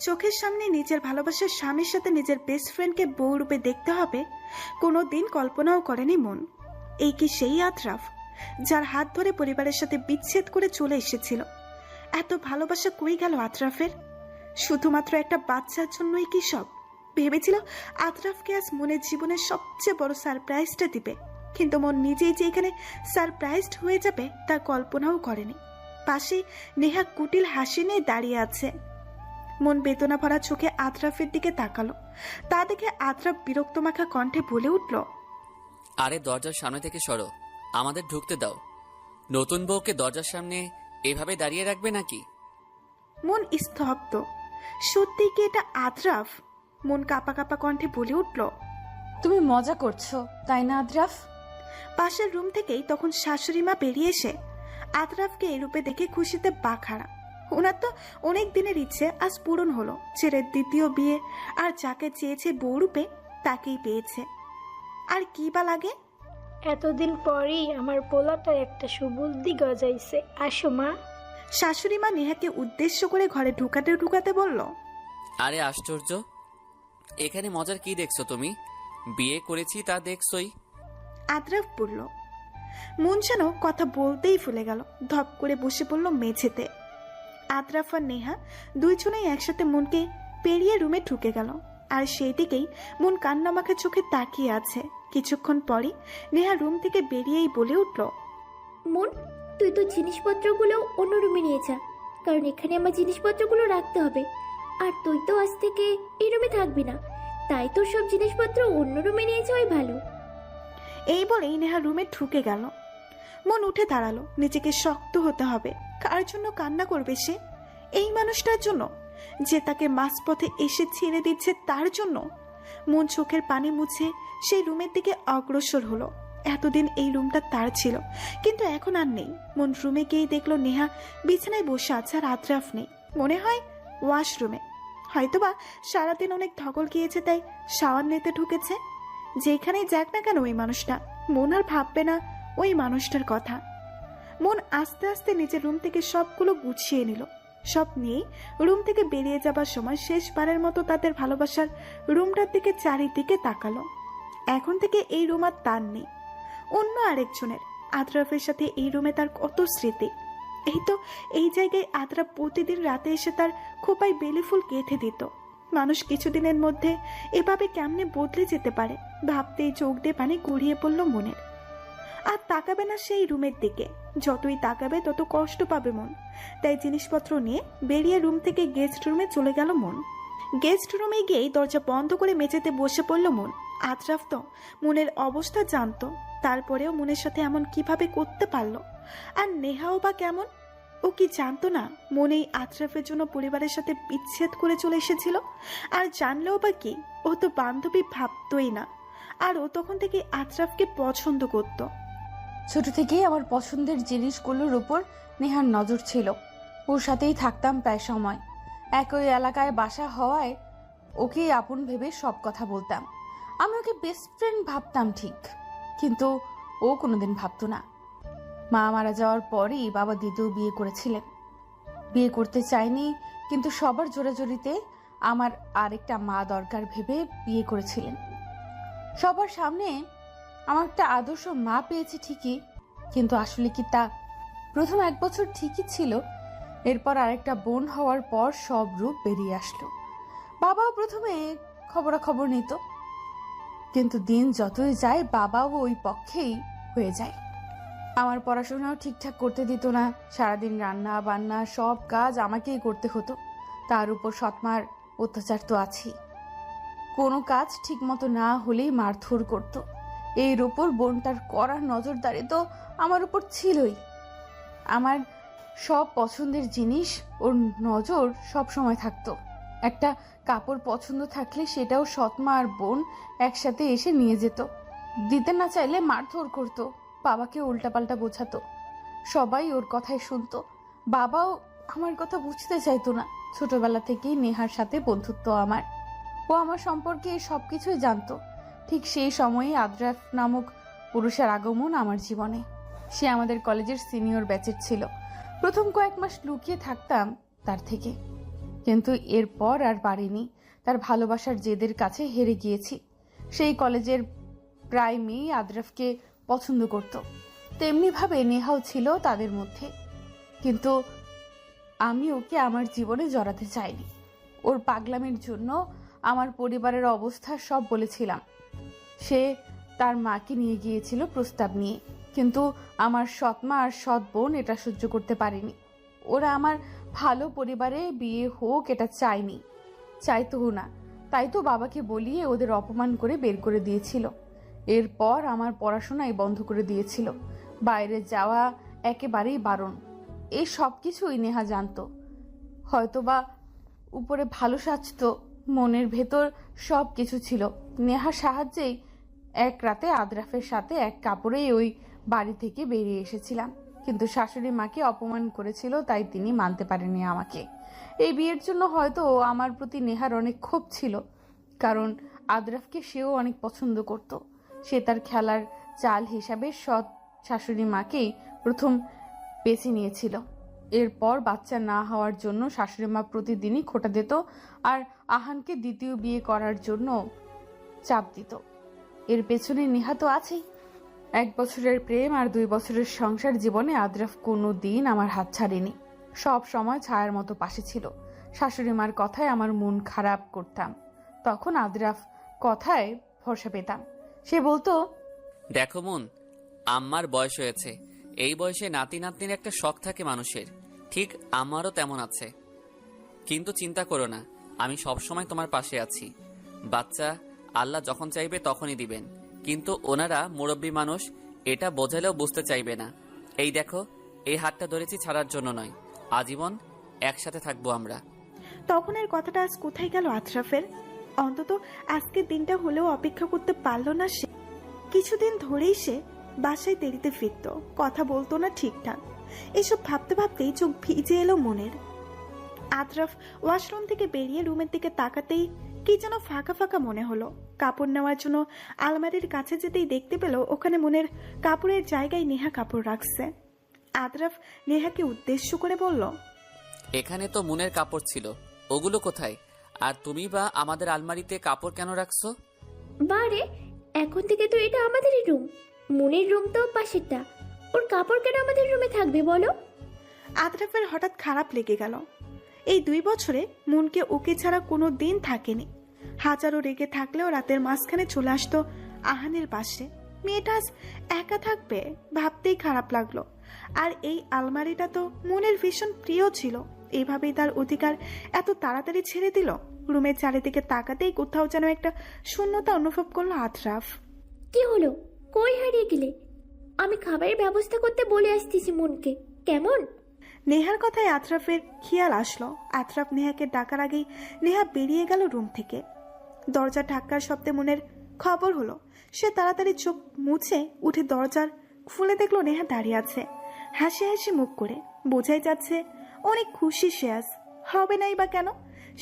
চোখের সামনে নিজের ভালোবাসার স্বামীর সাথে নিজের বেস্ট ফ্রেন্ডকে বউ রূপে দেখতে হবে কোনোদিন কল্পনাও করেনি মন। এই কি সেই আতরাফ যার হাত ধরে পরিবারের সাথে বিচ্ছেদ করে চলে এসেছিল? এত ভালোবাসা কই গেল আতরাফের? শুধুমাত্র একটা বাচ্চার জন্যই কি সব? ভেবেছিল আতরাফকে আজ মনের জীবনের সবচেয়ে বড় সারপ্রাইজটা দিবে, কিন্তু মন নিজেই যে এখানে সারপ্রাইজড হয়ে যাবে তা কল্পনাও করেনি। পাশে নেহা কুটিল হাসি নিয়ে দাঁড়িয়ে আছে। মন বেদনা ভরা চোখে আতরাফের দিকে তাকালো। তা দেখে আতরাফ বিরক্ত মাখা কণ্ঠে বলে উঠল, আরে দরজার সামনে থেকে সরো, আমাদের ঢুকতে দাও। নতুন বউকে দরজার সামনে এভাবে দাঁড়িয়ে রাখবে নাকি? মন স্তব্ধ। সত্যি কি এটা আতরাফ? মন কাঁপা কাঁপা কণ্ঠে বলে উঠল, তুমি মজা করছো তাই না আদ্রাফ? পাশের রুম থেকেই তখন শাশুড়ি মা বেরিয়ে এসে আতরাফকে এই রূপে দেখে খুশিতে বাখাড়া। ওনার তো অনেক দিনের ইচ্ছে আজ পূরণ হলো। ছেলের দ্বিতীয় বিয়ে, আর যাকে চেয়েছে বউ রূপে তাকেই পেয়েছে। আর কি বা লাগে? এতদিন পরেই আমার পোলাটার একটা সুবুদ্ধি গজাইছে। আসো মা। শাশুড়ি মা নেহাকে উদ্দেশ্য করে ঘরে ঢুকাতে ঢুকাতে বলল, আরে আশ্চর্য, এখানে মজার কি দেখছো তুমি? বিয়ে করেছি তা দেখছই। আতরাফ বলল। মন যেন কথা বলতেই ফুলে গেল, ধপ করে বসে পড়ল মেঝেতে। আতরাফ আর নেহা দুইজনেই একসাথে মনকে পেরিয়ে রুমে ঢুকে গেল, আর সেই দিকেই মন কান্নামাখা চোখে তাকিয়ে আছে। কিছুক্ষণ পরে নেহা রুম থেকে বেরিয়েই বলে উঠল, মন, তুই তো জিনিসপত্রগুলো অন্য রুমে নিয়ে যা, কারণ এখানে আমার জিনিসপত্রগুলো রাখতে হবে। আর তুই তো আজ থেকে এই রুমে থাকবি না, তাই তোর সব জিনিসপত্র অন্য রুমে নিয়ে যাওয়াই ভালো। এই বলেই নেহা রুমে ঢুকে গেল। মন উঠে দাঁড়ালো। নিজেকে শক্ত হতে হবে। কার জন্য কান্না করবে সে? এই মানুষটার জন্য যে তাকে মাঝপথে এসে ছেড়ে দিচ্ছে, তার জন্য? মন চোখের পানি মুছে সেই রুমের দিকে অগ্রসর হলো। এতদিন এই রুমটা তার ছিল, কিন্তু এখন আর নেই। মন রুমে গিয়ে দেখলো নেহা বিছানায় বসে আছে আর আতরাফ নেই। মনে হয় ওয়াশরুমে, হয়তোবা সারাদিন অনেক ধকল গিয়েছে তাই শাওয়ার নিতে ঢুকেছে। যেখানেই যাক না কেন ওই মানুষটা, মন আর ভাববে না ওই মানুষটার কথা। মন আস্তে আস্তে নিজের রুম থেকে সবগুলো গুছিয়ে নিল। সব নিয়েই রুম থেকে বেরিয়ে যাবার সময় শেষবারের মতো তাদের ভালোবাসার রুমটার দিকে চারিদিকে তাকালো। এখন থেকে এই রুম আর তার নেই, অন্য আরেকজনের। আতরাফের সাথে এই রুমে তার কত স্মৃতি। এই তো এই জায়গায় আতরাফ প্রতিদিন রাতে এসে তার খোপায় বেলি ফুল গেঁথে দিত। মানুষ কিছুদিনের মধ্যে এভাবে কেমনে বদলে যেতে পারে ভাবতেই চোখ দিয়ে পানি গড়িয়ে পড়ল মনের। আর তাকাবে না সেই রুমের দিকে। যতই তাকাবে তত কষ্ট পাবে মন। তাই জিনিসপত্র নিয়ে বেরিয়ে রুম থেকে গেস্ট রুমে চলে গেল মন। গেস্ট রুমে গিয়েই দরজা বন্ধ করে মেঝেতে বসে পড়ল মন। আতরাফ তো মনের অবস্থা জানতো, তারপরেও মনের সাথে এমন কিভাবে করতে পারলো? আর নেহাও বা কেমন? ও কি জানতো না মন এই আতরাফের জন্য পরিবারের সাথে বিচ্ছেদ করে চলে এসেছিল? আর জানলেও বা কি, ও তো বান্ধবী ভাবতোই না। আর ও তখন থেকে আতরাফকে পছন্দ করত। ছোট থেকেই আমার পছন্দের জিনিসগুলোর উপর নেহার নজর ছিল। ওর সাথেই থাকতাম প্রায় সময়। একই এলাকায় বাসা হওয়ায় ওকেই আপন ভেবে সব কথা বলতাম। আমি ওকে বেস্ট ফ্রেন্ড ভাবতাম ঠিক, কিন্তু ও কোনোদিন ভাবতো না। মা মারা যাওয়ার পরই বাবা দ্বিতীয় বিয়ে করেছিলেন। বিয়ে করতে চাইনি, কিন্তু সবার জোরাজোরিতে আমার আরেকটা মা দরকার ভেবে বিয়ে করেছিলেন। সবার সামনে আমার একটা আদর্শ মা পেয়েছে ঠিকই, কিন্তু আসলে কি তা? প্রথম 1 বছর ঠিকই ছিল, এরপর আরেকটা বোন হওয়ার পর সব রূপ বেরিয়ে আসলো। বাবাও প্রথমে খবরাখবর নিত, কিন্তু দিন যতই যায় বাবাও ওই পক্ষেই হয়ে যায়। আমার পড়াশোনাও ঠিকঠাক করতে দিত না। সারাদিন রান্না বান্না সব কাজ আমাকেই করতে হতো। তার উপর সৎমার অত্যাচার তো আছেই। কোনো কাজ ঠিক মতো না হলেই মারধর করত। এর উপর বোনটার কড়া নজরদারি তো আমার উপর ছিলই। আমার সব পছন্দের জিনিস ওর নজর সব সময় থাকতো। একটা কাপড় পছন্দ থাকলে সেটাও সৎমা আর বোন একসাথে এসে নিয়ে যেত। দিতে না চাইলে মারধর করতো, বাবাকে উল্টাপাল্টা বোঝাতো। সবাই ওর কথাই শুনতো। বাবাও আমার কথা বুঝতে চাইতো না। ছোটবেলা থেকেই নেহার সাথে বন্ধুত্ব আমার। ও আমার সম্পর্কে সবকিছুই জানতো। ঠিক সেই সময়ে আদ্রাফ নামক পুরুষের আগমন আমার জীবনে। সে আমাদের কলেজের সিনিয়র ব্যাচের ছিল। প্রথম কয়েক মাস লুকিয়ে থাকতাম তার থেকে, কিন্তু এরপর আর পারিনি। তার ভালোবাসার জেদের কাছে হেরে গিয়েছি। সেই কলেজের প্রায় মেয়ে আদ্রাফকে পছন্দ করত, তেমনিভাবে নেহাও ছিল তাদের মধ্যে, কিন্তু আমি ওকে আমার জীবনে জড়াতে চাইনি। ওর পাগলামির জন্য আমার পরিবারের অবস্থা সব বলেছিলাম। সে তার মাকে নিয়ে গিয়েছিল প্রস্তাব নিয়ে, কিন্তু আমার সৎমা আর সৎ বোন এটা সহ্য করতে পারেনি। ওরা আমার ভালো পরিবারে বিয়ে হোক এটা চায়নি, চাইতেও না। তাই তো বাবাকে বলিয়ে ওদের অপমান করে বের করে দিয়েছিল। এরপর আমার পড়াশোনাই বন্ধ করে দিয়েছিল, বাইরে যাওয়া একেবারেই বারণ। এই সব কিছুই নেহা জানতো। হয়তোবা উপরে ভালো সাজতো, মনের ভেতর সব কিছু ছিল। নেহার সাহায্যেই এক রাতে আদ্রাফের সাথে এক কাপড়েই ওই বাড়ি থেকে বেরিয়ে এসেছিলাম, কিন্তু শাশুড়ি মাকে অপমান করেছিল, তাই তিনি মানতে পারেনি আমাকে। এই বিয়ের জন্য হয়তো আমার প্রতি নেহার অনেক ক্ষোভ ছিল, কারণ আদ্রাফকে সেও অনেক পছন্দ করত। সে তার খেলার চাল হিসাবে সৎ শাশুড়ি মাকেই প্রথম বেছে নিয়েছিল। এরপর বাচ্চা না হওয়ার জন্য শাশুড়ি মা প্রতিদিনই খোঁটা দিত আর আহানকে দ্বিতীয় বিয়ে করার জন্য চাপ দিত। এর পেছনে নেহা তো আছেই। 1 বছরের প্রেম আর 2 বছরের সংসার জীবনে আদ্রাফ কোনো দিন আমার হাত ছাড়েনি, সব সময় ছায়ার মতো পাশে ছিল। শাশুড়ি মার কথায় আমার মন খারাপ করতাম, তখন আদ্রাফ কথায় ভরসা পেতাম। সে বলতো, দেখো মন, আম্মার বয়স হয়েছে, এই বয়সে নাতি নাতনির একটা শখ থাকে মানুষের, ঠিক আমারও তেমন আছে। কিন্তু চিন্তা করো না, আমি সবসময় তোমার পাশে আছি। বাচ্চা আল্লাহ যখন চাইবে তখনই দিবেন, কিন্তু ওনারা মুরব্বী মানুষ, এটা বোঝালেও বুঝতে চাইবে না। এই দেখো, এই হাতটা ধরেছি ছাড়ার জন্য নয়, আজীবন একসাথে থাকবো আমরা। তখন এর কথাটা আজ কোথায় গেল আদ্রাফের? অন্তত আজকের দিনটা হলেও অপেক্ষা করতে পারলো না সে। কিছুদিন ধরেই সে বাসায় দেরিতে ফিরত, কথা বলতো না ঠিকঠাক। এসব ভাবতে ভাবতেই চোখ ভিজে এলো মনের। আদ্রাফ ওয়াশরুম থেকে বেরিয়ে রুমের দিকে তাকাতেই কি যেন ফাঁকা ফাঁকা মনে হলো। কাপড় নেওয়ার জন্য আলমারির কাছে যেতেই দেখতে পেল ওখানে মনের কাপড়ের জায়গায় নেহা কাপড় রাখছে। আদ্রাফ নেহাকে উদ্দেশ্য করে বলল, এখানে তো মুনের কাপড় ছিল, ওগুলো কোথায়? আর তুমি বা আমাদের আলমারিতে কাপড় কেন রাখছো? বারে, এখন থেকে তো এটা আমাদেরই রুম। মুনের রুম তো পাশেরটা, ওর কাপড় কেন আমাদের রুমে থাকবে বলো? আদ্রাফের হঠাৎ খারাপ লেগে গেল। এই 2 বছরে মনকে ওকে ছাড়া কোনো দিন থাকেনি। হাজারো রেগে থাকলেও রাতের মাঝখানে চলে আসতো আহানের পাশে। মেয়েটা আজ একা থাকবে ভাবতেই খারাপ লাগলো। আর এই আলমারিটা তো মনের ভীষণ প্রিয় ছিল, এভাবেই তার অধিকার এত তাড়াতাড়ি ছেড়ে দিল। রুমের চারিদিকে তাকাতেই কোথাও যেন একটা শূন্যতা অনুভব করলো আদ্রাফ। কি হলো, কই হারিয়ে গেলে? আমি খাবারের ব্যবস্থা করতে বলে আসতেছি মনকে, কেমন? নেহার কথায় আদ্রাফের খেয়াল আসলো। আদ্রাফ নেহাকে ডাকার আগেই নেহা বেরিয়ে গেল রুম থেকে। দরজা ধাক্কার শব্দে মনের খবর হলো। সে তাড়াতাড়ি চোখ মুছে উঠে দরজার খুলে দেখলো নেহা দাঁড়িয়ে আছে, হাসি হাসি মুখ করে। বোঝাই যাচ্ছে অনেক খুশি সে আজ। হবে নাই বা কেন,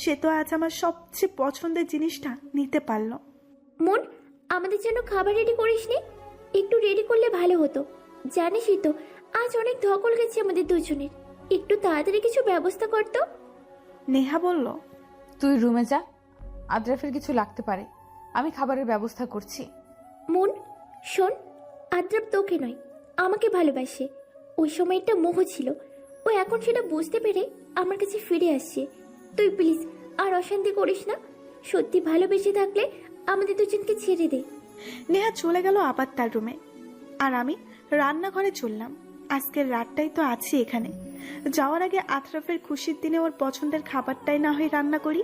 সে তো আজ আমার সবচেয়ে পছন্দের জিনিসটা নিতে পারলো। মন, আমাদের জন্য খাবার রেডি করিসনি? একটু রেডি করলে ভালো হতো। জানিসই তো আজ অনেক ধকল গেছে আমাদের দুজনের, একটু তাড়াতাড়ি কিছু ব্যবস্থা করতো। নেহা বলল, তুই রুমে যা, আদ্রাফের কিছু লাগতে পারে, আমি খাবারের ব্যবস্থা করছি। মন শোন, আদ্রাপ তোকে নয় আমাকে ভালোবাসে। ওই সময়টা মোহ ছিল, ও এখন সেটা বুঝতে পেরে আমার কাছে ফিরে আসছে। তুই প্লিজ আর অশান্তি করিস না। সত্যি ভালোবেসে থাকলে আমাদের দুজনকে ছেড়ে দে। নেহা চলে গেল আবার তার রুমে, আর আমি রান্নাঘরে চললাম। আজকের রাতটাই তো আছি এখানে। যাওয়ার আগে আদ্রাফের খুশির দিনে ওর পছন্দের খাবারটাই না হয় রান্না করি।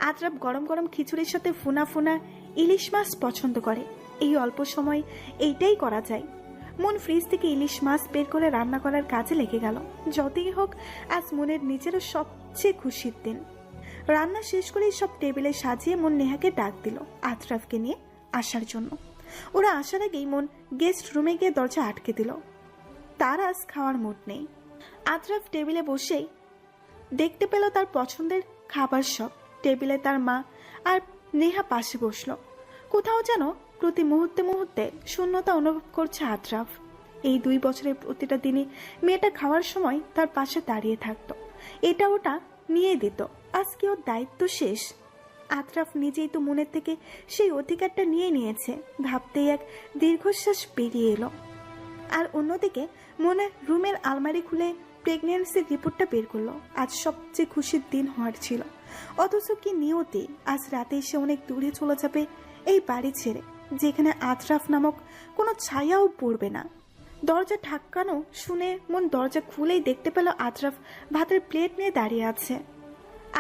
আদ্রাফ গরম গরম খিচুড়ির সাথে ফুনা ফুনা ইলিশ মাছ পছন্দ করে। এই অল্প সময় এইটাই করা যায়। মন ফ্রিজ থেকে ইলিশ মাছ বের করে রান্না করার কাজে লেগে গেল। যতই হোক আজ মনের নিজেরও সবচেয়ে খুশির দিন। রান্না শেষ করেই সব টেবিলে সাজিয়ে মন নেহাকে ডাক দিল আদ্রাফকে নিয়ে আসার জন্য। ওরা আসার আগেই মন গেস্ট রুমে গিয়ে দরজা আটকে দিল। তার আজ খাওয়ার মুড নেই। আদ্রাফ টেবিলে বসেই দেখতে পেল তার পছন্দের খাবার সব। টেবিলে তার মা আর নেহা পাশে বসলো। কোথাও যেন প্রতি মুহূর্তে মুহূর্তে শূন্যতা অনুভব করছে আদ্রাফ। এই 2 বছরের প্রতিটা দিনে মেয়েটা খাওয়ার সময় তার পাশে দাঁড়িয়ে থাকতো, এটা ওটা নিয়ে দিত। আজকে ওর দায়িত্ব শেষ। আতরাফ নিজেই তো মনের থেকে সেই অধিকারটা নিয়ে নিয়েছে। ভাবতেই এক দীর্ঘশ্বাস বেরিয়ে এলো। আর অন্যদিকে মনে রুমের আলমারি খুলে প্রেগন্যান্সির রিপোর্টটা বের করলো। আজ সবচেয়ে খুশির দিন হওয়ার ছিল, অথচ কি নিয়তি আজ রাতে এসে অনেক দূরে চলে যাবে এই বাড়ি ছেড়ে, যেখানে আতরাফ নামক কোনো ছায়াও পড়বে না। দরজা ঠাক্কানো শুনে মন দরজা খুলেই দেখতে পেল আতরাফ ভাতের প্লেট নিয়ে দাঁড়িয়ে আছে।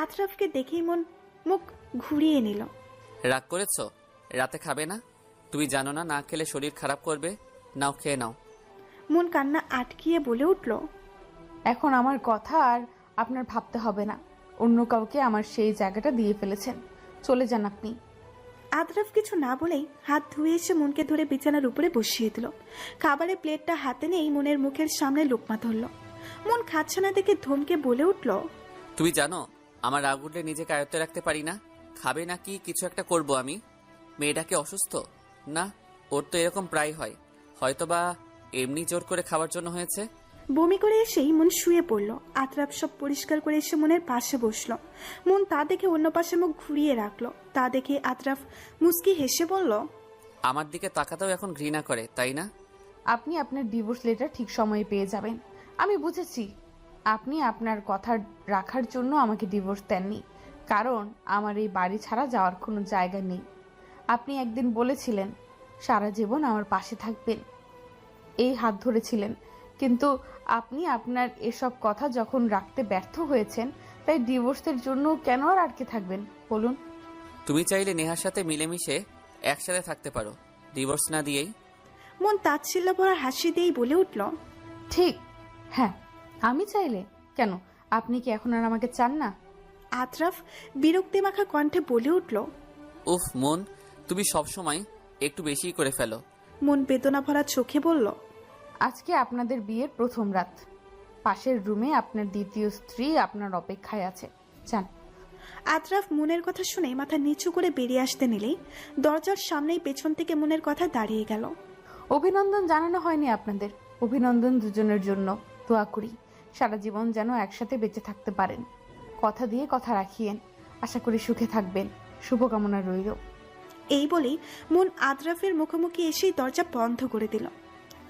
আতরাফকে দেখেই মন মুখ ঘুরিয়ে নিল। রাগ করেছো? রাতে খাবে না? তুমি জানো না, না খেলে শরীর খারাপ করবে। নাও, খেয়ে নাও। মন কান্না আটকিয়ে বলে উঠল, এখন আমার কথা আর আপনার ভাবতে হবে না। অন্য কাউকে আমার সেই জায়গাটা দিয়ে ফেলেছেন, চলে যান আপনি। আতরাফ কিছু না বলেই হাত ধুয়ে এসে মনকে ধরে বিছানার উপরে বসিয়ে দিল। খাবারের প্লেটটা হাতে নেই মনের মুখের সামনে লোকমা ধরল। মন খাচ্ছে না দেখে ধমকে বলে উঠল, তুমি জানো আমার রাগ উঠলে নিজেকে আয়ত্তে রাখতে পারি না। খাবে নাকি কিছু একটা করব আমি? মেয়েটাকে অসুস্থ না, ওর তো এরকম প্রায় হয়, হয়তোবা এমনি জোর করে খাওয়ার জন্য হয়েছে। বমি করে এসেই মন শুয়ে পড়ল। আতরাফ সব পরিষ্কার করে এসে মনের পাশে বসলো। মন তা দেখে অন্য পাশে মুখ ঘুরিয়ে রাখলো। তা দেখে আতরাফ মুস্কি হেসে বলল, আমার দিকে তাকাতেও এখন ঘৃণা করে, তাই না? আপনি আপনার ডিভোর্স লেটার ঠিক সময়ে পেয়ে যাবেন। আমি বুঝেছি আপনি আপনার কথা রাখার জন্য আমাকে ডিভোর্স দেননি, কারণ আমার এই বাড়ি ছাড়া যাওয়ার কোনো জায়গা নেই। আপনি একদিন বলেছিলেন সারা জীবন আমার পাশে থাকবেন, এই হাত ধরেছিলেন, কিন্তু আপনি আপনার এসব কথা যখন রাখতে ব্যর্থ হয়েছেন, তাই ডিভোর্সের জন্য কেন আর আটকে থাকবেন বলুন? তুমি চাইলে নেহার সাথে মিলেমিশে একসাথে থাকতে পারো, ডিভোর্স না দিয়েই। মন তাচ্ছিল্য ভরা হাসি দিয়েই বলে উঠল, ঠিক, হ্যাঁ আমি চাইলে। কেন, আপনি কি এখন আর আমাকে চান না? আতরাফ বিরক্তি মাখা কণ্ঠে বলে উঠল, উফ মন, তুমি সবসময় একটু বেশিই করে ফেলো। মন বেদনা ভরা চোখে বলল, আজকে আপনাদের বিয়ের প্রথম রাত, পাশের রুমে আপনার দ্বিতীয় স্ত্রী আপনার অপেক্ষায় আছে, যান। আতরাফ মনের কথা শুনে মাথা নিচু করে বেরিয়ে আসতে নিলেই দরজার সামনেই পেছন থেকে মনের কথা দাঁড়িয়ে গেল। অভিনন্দন জানানো হয়নি আপনাদের। অভিনন্দন দুজনের জন্য। দোয়া করি সারা জীবন যেন একসাথে বেঁচে থাকতে পারেন। কথা দিয়ে কথা রাখিয়েন, আশা করি সুখে থাকবেন। শুভকামনা রইল। এই বলেই মন আতরাফের মুখোমুখি এসেই দরজা বন্ধ করে দিল।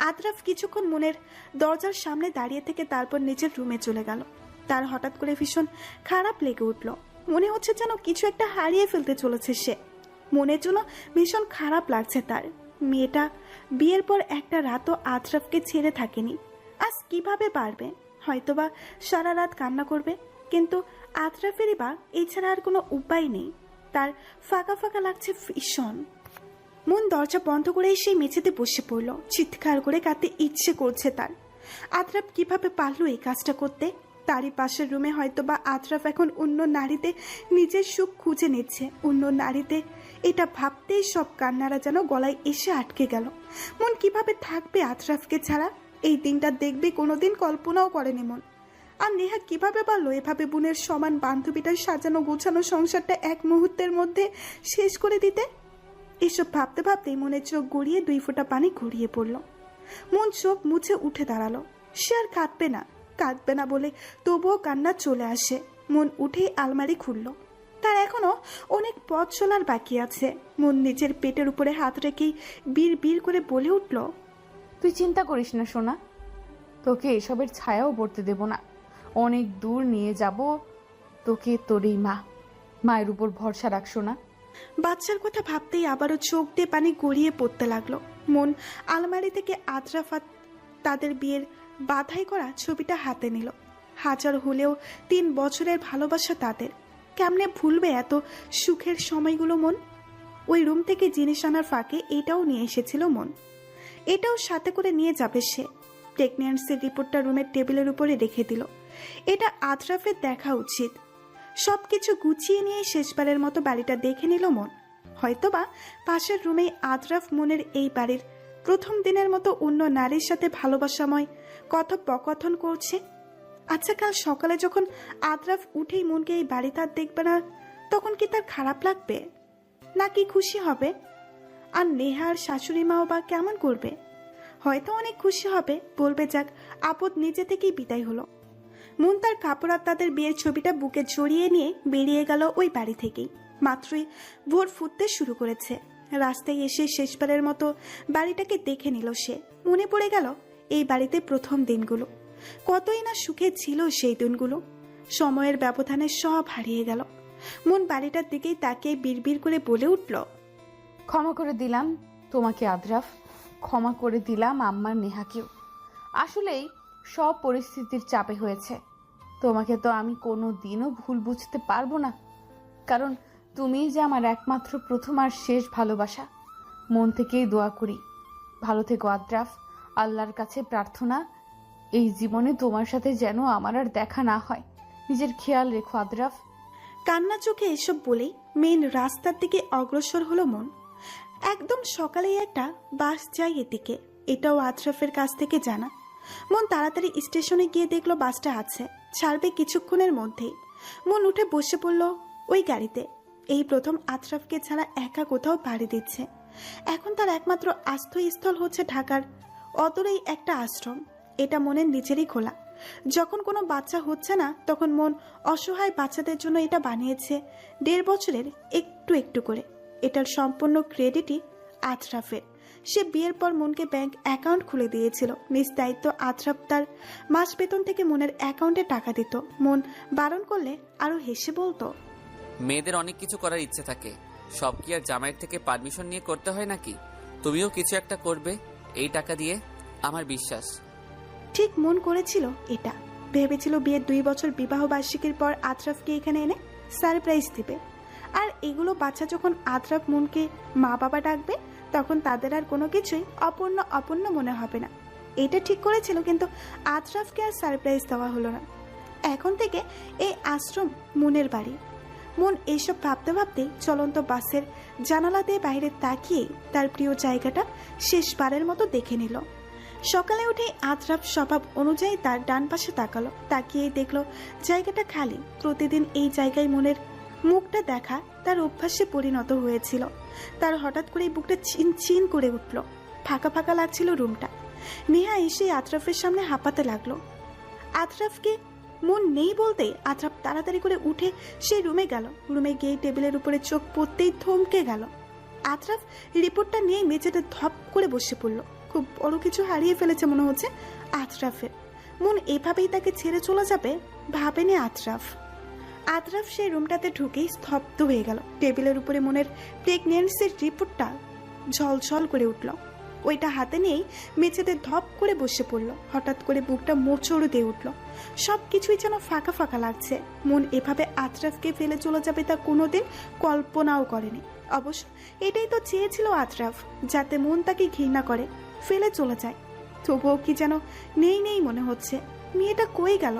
আতরাফ কিছুক্ষণ মনের দরজার সামনে দাঁড়িয়ে থেকে তারপর নিজের রুমে চলে গেল। তার হঠাৎ করে ভীষণ খারাপ লেগে উঠল। মনে হচ্ছে যেন কিছু একটা হারিয়ে ফেলতে চলেছে সে। মনের জন্য ভীষণ খারাপ লাগছে তার। মেয়েটা বিয়ের পর একটা রাতও আতরাফকে ছেড়ে থাকেনি। আজ কিভাবে পারবে? হয়তোবা সারা রাত কান্না করবে, কিন্তু আতরাফেরই বা এছাড়া আর কোনো উপায় নেই। তার ফাঁকা ফাঁকা লাগছে ভীষণ। মন দরজা বন্ধ করে সেই মেঝেতে বসে পড়ল। চিৎকার করে কাঁদতে ইচ্ছে করছে তার। আতরাফ কিভাবে পারলো এই কাজটা করতে? তারই পাশের রুমে হয়তোবা আতরাফ এখন অন্য নারীতে নিজের সুখ খুঁজে নিচ্ছে। অন্য নারীতে, এটা ভাবতেই সব কান্নারা যেন গলায় এসে আটকে গেল। মন কিভাবে থাকবে আতরাফকে ছাড়া? এই দিনটা দেখবে কোনোদিন কল্পনাও করেনি মন। আর নেহা কিভাবে পারলো এভাবে বোনের সমান বান্ধবীটার সাজানো গোছানো সংসারটা এক মুহূর্তের মধ্যে শেষ করে দিতে? এসব ভাবতে ভাবতেই মনের চোখ গড়িয়ে 2 ফোঁটা পানি গড়িয়ে পড়ল। মন চোখ মুছে উঠে দাঁড়ালো। সে আর কাঁদবে না বলে তবুও কান্না চলে আসে। মন উঠেই আলমারি খুলল। তার এখনো অনেক পথ চলার বাকি আছে। মন নিজের পেটের উপরে হাত রেখেই বীর বীর করে বলে উঠল, তুই চিন্তা করিস না সোনা, তোকে এসবের ছায়াও পড়তে দেব না। অনেক দূর নিয়ে যাব তোকে তোর এই মায়ের উপর ভরসা রাখ সোনা। বাচ্চার কথা ভাবতেই আবারও চোখ দিয়ে পানি গড়িয়ে পড়তে লাগলো। মন আলমারি থেকে আতরাফ তাদের বিয়ের বাধাই করা ছবিটা হাতে নিল। হাজার হলেও 3 বছরের ভালোবাসা তাদের। কেমনে ভুলবে এত সুখের সময়গুলো মন? ওই রুম থেকে জিনিস আনার ফাঁকে এটাও নিয়ে এসেছিল মন। এটাও সাথে করে নিয়ে যাবে সে। প্রেগন্যান্সির রিপোর্টটা রুমের টেবিলের উপরে রেখে দিল। এটা আতরাফের দেখা উচিত। সবকিছু গুছিয়ে নিয়ে শেষবারের মতো বাড়িটা দেখে নিল মন। হয়তোবা পাশের রুমেই আতরাফ মনের এই বাড়ির প্রথম দিনের মতো অন্য নারীর সাথে ভালোবাসাময় কথোপকথন করছে। আচ্ছা, কাল সকালে যখন আতরাফ উঠেই মনকে এই বাড়িতে আর দেখবে না, তখন কি তার খারাপ লাগবে নাকি খুশি হবে? আর নেহার শাশুড়ি মাও বা কেমন করবে? হয়তো অনেক খুশি হবে, বলবে যাক আপদ নিজে থেকেই বিদায় হলো। মন তার কাপড় আর তাদের বিয়ের ছবিটা বুকে জড়িয়ে নিয়ে বেরিয়ে গেল ওই বাড়ি থেকেই। মাত্রই ভোর ফুটতে শুরু করেছে। রাস্তায় এসে শেষবারের মতো বাড়িটাকে দেখে নিল সে। মনে পড়ে গেল এই বাড়িতে প্রথম দিনগুলো, কতই না সুখে ছিল সেই দিনগুলো। সময়ের ব্যবধানে সব হারিয়ে গেল। মন বাড়িটার দিকেই তাকিয়ে বিড়বিড় করে বলে উঠল, ক্ষমা করে দিলাম তোমাকে আদ্রাফ, ক্ষমা করে দিলাম আম্মার নেহাকেও। আসলেই সব পরিস্থিতির চাপে হয়েছে। তোমাকে তো আমি কোনো দিনও ভুল বুঝতে পারবো না, কারণ তুমিই যে আমার একমাত্র প্রথম আর শেষ ভালোবাসা। মন থেকেই দোয়া করি, ভালো থেকো আদ্রাফ। আল্লাহর কাছে প্রার্থনা, এই জীবনে তোমার সাথে যেন আমার আর দেখা না হয়। নিজের খেয়াল রেখো আদ্রাফ। কান্না চোখে এসব বলেই মেন রাস্তার দিকে অগ্রসর হলো মন। একদম সকালেই একটা বাস যায় এদিকে, এটাও আশরাফের কাছ থেকে জানা। মন তাড়াতাড়ি স্টেশনে গিয়ে দেখলো বাসটা আছে, ছাড়বে কিছুক্ষণের মধ্যেই। মন উঠে বসে পড়ল ওই গাড়িতে। এই প্রথম আশরাফকে ছাড়া একা কোথাও পাড়ি দিচ্ছে। এখন তার একমাত্র আশ্রয়স্থল হচ্ছে ঢাকার অদূরেই একটা আশ্রম। এটা মনের নিজেরই খোলা। যখন কোনো বাচ্চা হচ্ছে না তখন মন অসহায় বাচ্চাদের জন্য এটা বানিয়েছে 1.5 বছরের একটু একটু করে। এটার সম্পূর্ণ ক্রেডিটই আশরাফের। সে বিয়ের পর মনকে ব্যাংক অ্যাকাউন্ট খুলে দিয়েছিল নিজ দায়িত্ব। আশরাফ তার মাস বেতন থেকে মনের অ্যাকাউন্টে টাকা দিত। মন বারণ করলে আরো হেসে বলতো, মেয়েদের অনেক কিছু করার ইচ্ছে থাকে, সব কি আর জামাইয়ের থেকে পারমিশন নিয়ে করতে হয় নাকি? তুমিও কিছু একটা করবে এই টাকা দিয়ে, আমার বিশ্বাস। ঠিক মন করেছিল এটা। ভেবেছিল বিয়ের 2 বছর বিবাহ বার্ষিকীর পর আশরাফকে এখানে এনে সারপ্রাইজ দিবে। আর এগুলো বাচ্চা যখন আশরাফ মনকে মা বাবা ডাকবে তখন তাদের আর কোনো কিছুই অপূর্ণ অপূর্ণ মনে হবে না। এটা ঠিক করেছিল, কিন্তু আশরাফকে আর সারপ্রাইজ দেওয়া হলো না। এখন থেকে এই আশ্রম মনের বাড়ি। মন এইসব ভাবতে ভাবতেই চলন্ত বাসের জানালা দিয়ে বাইরে তাকিয়ে তার প্রিয় জায়গাটা শেষবারের মতো দেখে নিল। সকালে উঠে আশরাফ স্বভাব অনুযায়ী তার ডান পাশে তাকালো। তাকিয়েই দেখলো জায়গাটা খালি। প্রতিদিন এই জায়গায় মনের মুখটা দেখা তার অভ্যাসে পরিণত হয়েছিল। তার হঠাৎ করে বুকটা চিন চিন করে উঠল। ফাঁকা ফাঁকা লাগছিল রুমটা। নেহা এসে আশরাফের সামনে হাঁপাতে লাগলো। আশরাফকে মন নেই বলতেই আশরাফ তাড়াতাড়ি করে উঠে সেই রুমে গেল। রুমে গিয়ে টেবিলের উপরে চোখ পড়তেই থমকে গেল। আশরাফ রিপোর্টটা নিয়ে মেঝেতে ধপ করে বসে পড়ল। খুব বড় কিছু হারিয়ে ফেলেছে মনে হচ্ছে আশরাফের। মন এভাবেই তাকে ছেড়ে চলে যাবে ভাবেনি আশরাফ। আশরাফ সেই রুমটাতে ঢুকেই স্তব্ধ হয়ে গেল। টেবিলের উপরে মনের প্রেগনেন্সির রিপোর্টটা ঝলঝল করে উঠল। ওইটা হাতে নিয়েই মেঝেতে ধপ করে বসে পড়ল। হঠাৎ করে বুকটা মোচড় দিয়ে উঠল। সব কিছুই যেন ফাঁকা ফাঁকা লাগছে। মন এভাবে আশরাফকে ফেলে চলে যাবে তা কোনোদিন কল্পনাও করেনি। অবশ্য এটাই তো চেয়েছিল আশরাফ, যাতে মন তাকে ঘৃণা করে ফেলে চলে যায়। তবুও কি যেন নেই নেই মনে হচ্ছে। মেয়েটা কই গেল?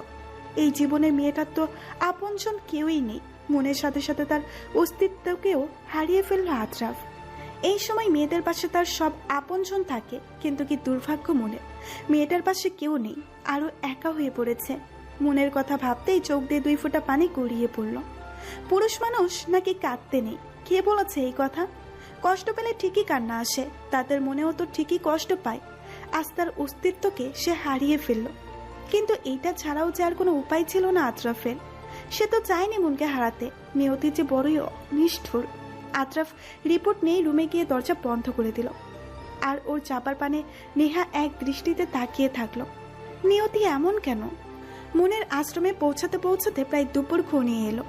এই জীবনে মেয়েটার তো আপনজন কেউই নেই। মনের সাথে সাথে তার অস্তিত্বকেও হারিয়ে ফেলল আশরাফ। এই সময় মেয়েদের পাশে তার সব আপনজন থাকে, কিন্তু কি দুর্ভাগ্য মনের, মেয়েটার পাশে কেউ নেই, আরো একা হয়ে পড়েছে। মনের কথা ভাবতেই চোখ দিয়ে 2 ফোঁটা পানি গড়িয়ে পড়ল। পুরুষ মানুষ নাকি কাঁদতে নেই? কে বলেছে এই কথা? কষ্ট পেলে ঠিকই কান্না আসে, তাদের মনেও তো ঠিকই কষ্ট পায়। আজ তার অস্তিত্বকে সে হারিয়ে ফেলল। কিন্তু এইটা ছাড়াও যে আর কোনো উপায় ছিল না আশরাফের। সে তো চায়নি মনকে হারাতে। নিয়তি যে বড়ই নিষ্ঠুর। আশরাফ রিপোর্ট নিয়ে রুমে গিয়ে দরজা বন্ধ করে দিল। আর ওর চাপার পানে নেহা এক দৃষ্টিতে তাকিয়ে থাকলো। নিয়তি এমন কেন? মনের আশ্রমে পৌঁছাতে পৌঁছাতে প্রায় দুপুর ঘনিয়ে এলো।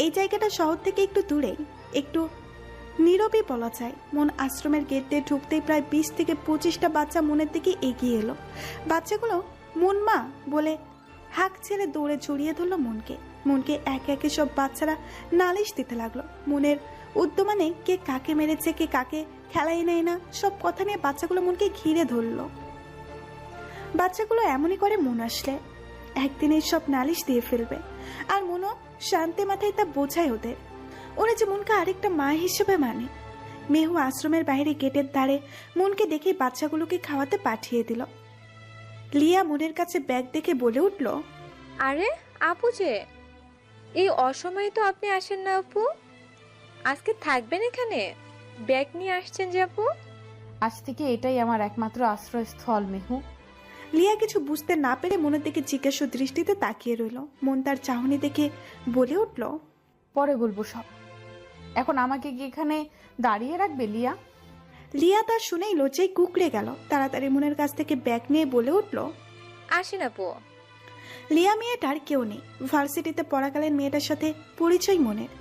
এই জায়গাটা শহর থেকে একটু দূরে, একটু নীরবে বলা যায়। মন আশ্রমের গেট দিয়ে ঢুকতেই প্রায় 20 থেকে 25টা বাচ্চা মনের দিকে এগিয়ে এলো। বাচ্চাগুলো মন মা বলে হাঁক ছেড়ে দৌড়ে জড়িয়ে ধরলো মনকে। মনকে একে একে সব বাচ্চারা নালিশ দিতে লাগলো। মনের উদ্যমানে কে কাকে মেরেছে, কে কাকে খেলা এনে না, সব কথা নিয়ে বাচ্চাগুলো মনকে ঘিরে ধরলো। বাচ্চাগুলো এমনই করে মন আসলে একদিন এই সব নালিশ দিয়ে ফেলবে। আর মনও শান্তি মাথায় তা বোঝায় ওদের। ওরা যে মনকে আরেকটা মা হিসেবে মানে। মেহু আশ্রমের বাইরে গেটের ধারে মনকে দেখে বাচ্চাগুলোকে খাওয়াতে পাঠিয়ে দিল। লিয়া মনের কাছে ব্যাগ দেখে বলে উঠল, আরে আপু যে, এই অসময়ে তো আপনি আসেন না আপু? আজকে থাকবেন এখানে? ব্যাগ নিয়ে আসছেন যে আপু? আজ থেকে এটাই আমার একমাত্র আশ্রয়স্থল মেহু। লিয়া কিছু বুঝতে না পেরে মনের দিকে জিজ্ঞাসা দৃষ্টিতে তাকিয়ে রইল। মন তার চাহনি দেখে বলে উঠল, পরে বলবো সব, এখন আমাকে কি এখানে দাঁড়িয়ে রাখবে লিয়া? লিয়া তার শুনেই লজ্জায় কুকড়ে গেল। তাড়াতাড়ি মনের কাছ থেকে ব্যাগ নিয়ে বলে উঠল, আসেন আপু। লিয়া মেয়েটার কেউ নেই। ভার্সিটিতে পড়াকালীন মেয়েটার সাথে পরিচয় মনের।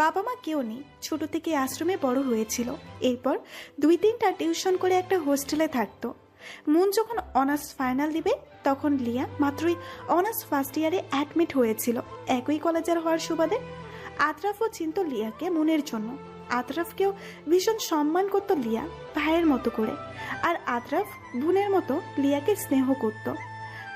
বাবা মা কেউ নেই, ছোট থেকে আশ্রমে বড় হয়েছিল। এরপর 2-3টা টিউশন করে একটা হোস্টেলে থাকতো। মন যখন অনার্স ফাইনাল দিবে তখন লিয়া মাত্রই অনার্স ফার্স্ট ইয়ারে অ্যাডমিট হয়েছিল একই কলেজের হওয়ার সুবাদে। আতরাফও চিনত লিয়াকে মনের জন্য। আতরাফকেও ভীষণ সম্মান করত লিয়া, ভাইয়ের মতো করে। আর আতরাফ বোনের মতো লিয়াকে স্নেহ করত।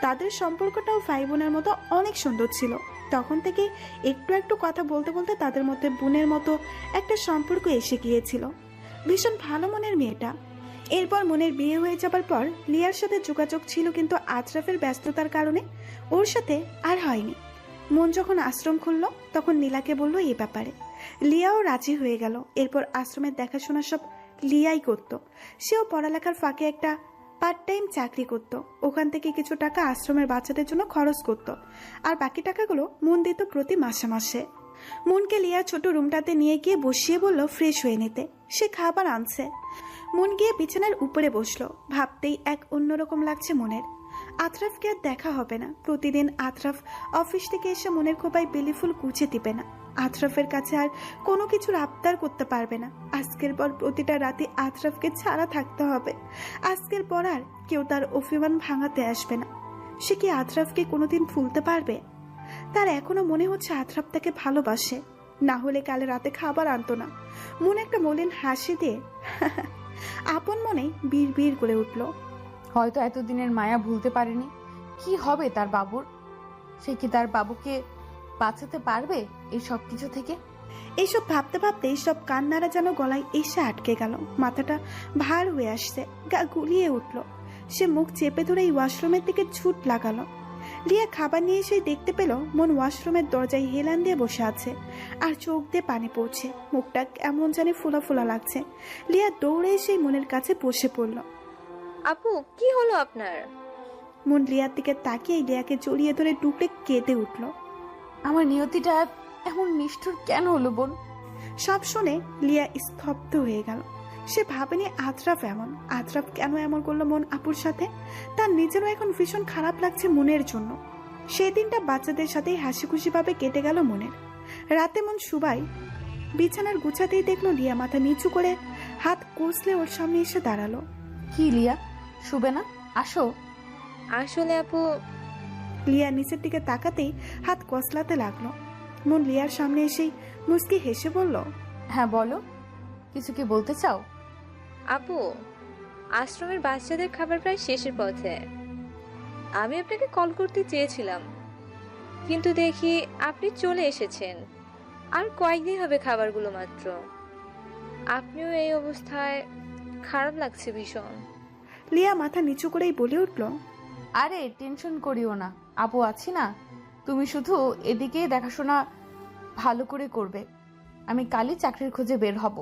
তাদের সম্পর্কটাও ভাই বোনের মতো অনেক সুন্দর ছিল। তখন থেকে একটু একটু কথা বলতে বলতে তাদের মধ্যে বোনের মতো একটা সম্পর্ক এসে গিয়েছিল। ভীষণ ভালো মনের মেয়েটা। এরপর মনের বিয়ে হয়ে যাবার পর লিয়ার সাথে যোগাযোগ ছিল, কিন্তু আতরাফের ব্যস্ততার কারণে ওর সাথে আর হয়নি। মন যখন আশ্রম খুলল তখন নীলাকে বলল এই ব্যাপারে। লিয়াও রাজি হয়ে গেল। এরপর আশ্রমের দেখাশোনা সব লিয়াই করত। সেও পড়ালেখার ফাঁকে একটা পার্ট টাইম চাকরি করত। ওখান থেকে কিছু টাকা আশ্রমের বাচ্চাদের জন্য খরচ করত, আর বাকি টাকাগুলো মন দিত প্রতি মাসে মাসে। মনকে লিয়া ছোট রুমটাতে নিয়ে গিয়ে বসিয়ে বলল ফ্রেশ হয়ে নিতে। সে খাবার আনছে। মন গিয়ে বিছানার উপরে বসলো। ভাবতেই এক অন্যরকম লাগছে মনের। আতরাফকে আর দেখা হবে না। প্রতিদিন আতরাফ অফিস থেকে এসে মনের খোপায় বেলি ফুল কুচে দিবে না। আতরাফের কাছে আর কোনো কিছুর আবদার করতে পারবে না। আজকের পর প্রতিটা রাতে আতরাফকে ছাড়া থাকতে হবে। আজকের পর আর কেউ তার অভিমান ভাঙাতে আসবে না। সে কি আতরাফকে কোনোদিন ভুলতে পারবে? তার এখনো মনে হচ্ছে আতরাফ তাকে ভালোবাসে, না হলে কাল রাতে খাবার আনতো না। মন একটা মলিন হাসি দিয়ে আপন মনে বীর বীর করে উঠল, হয়তো এতদিনের মায়া ভুলতে পারেনি। কি হবে তার বাবুর? সে কি তার বাবুকে বাঁচাতে পারবে এই সব কিছু থেকে? এইসব ভাবতে ভাবতে এইসব কান্নারা যেন গলায় এসে আটকে গেল। মাথাটা ভার হয়ে আসছে, গা গুলিয়ে উঠল। সে মুখ চেপে ধরে ওয়াশরুমের দিকে ছুট লাগালো। লিয়া খাবার নিয়ে এসে দেখতে পেল মন ওয়াশরুমের দরজায় হেলান দিয়ে বসে আছে, আর চোখ দিয়ে পানি পড়ছে। মুখটা কেমন জানি ফোলা ফোলা লাগছে। লিয়া দৌড়ে এসে মনের কাছে বসে পড়ল। আপু, কি হলো আপনার? মন লিয়ার দিকে তাকিয়ে লিয়াকে জড়িয়ে ধরে টুকরে কেঁদে উঠল। আমার নিয়তিটা এমন নিষ্ঠুর কেন হলো বোন? সব শুনে লিয়া স্তব্ধ হয়ে গেল। সে ভাবেনি আতরাফ এমন। আতরাফ কেন এমন করলো মন আপুর সাথে? তার নিজেরও এখন ভীষণ খারাপ লাগছে মনের জন্য। সেই দিনটা বাচ্চাদের সাথেই হাসি খুশি ভাবে কেটে গেল মনের। রাতে মন সুবাই বিছানার গুছাতেই দেখলো লিয়া মাথা নিচু করে হাত কষলে ওর সামনে এসে দাঁড়ালো। কি লিয়া, শুবে না? আসো। আসলে আপু, লিয়া নিচের দিকে তাকাতেই হাত কসলাতে লাগলো। মন লিয়ার সামনে এসেই মুচকি হেসে বলল, হ্যাঁ বলো, কিছু কি বলতে চাও? আপু, আশ্রমের বাচ্চাদের খাবার প্রায় শেষের পথে। আমি আপনাকে কল করতে চেয়েছিলাম, কিন্তু দেখি আপনি চলে এসেছেন। আর কয়েকদিন হবে খাবারগুলো মাত্র। আপনিও এই অবস্থায়, খারাপ লাগছে ভীষণ। লিয়া মাথা নিচু করেই বলে উঠল, আরে টেনশন করিও না, আপু আছি না। তুমি শুধু এদিকেই দেখাশোনা ভালো করে করবে। আমি কালই চাকরির খোঁজে বের হব।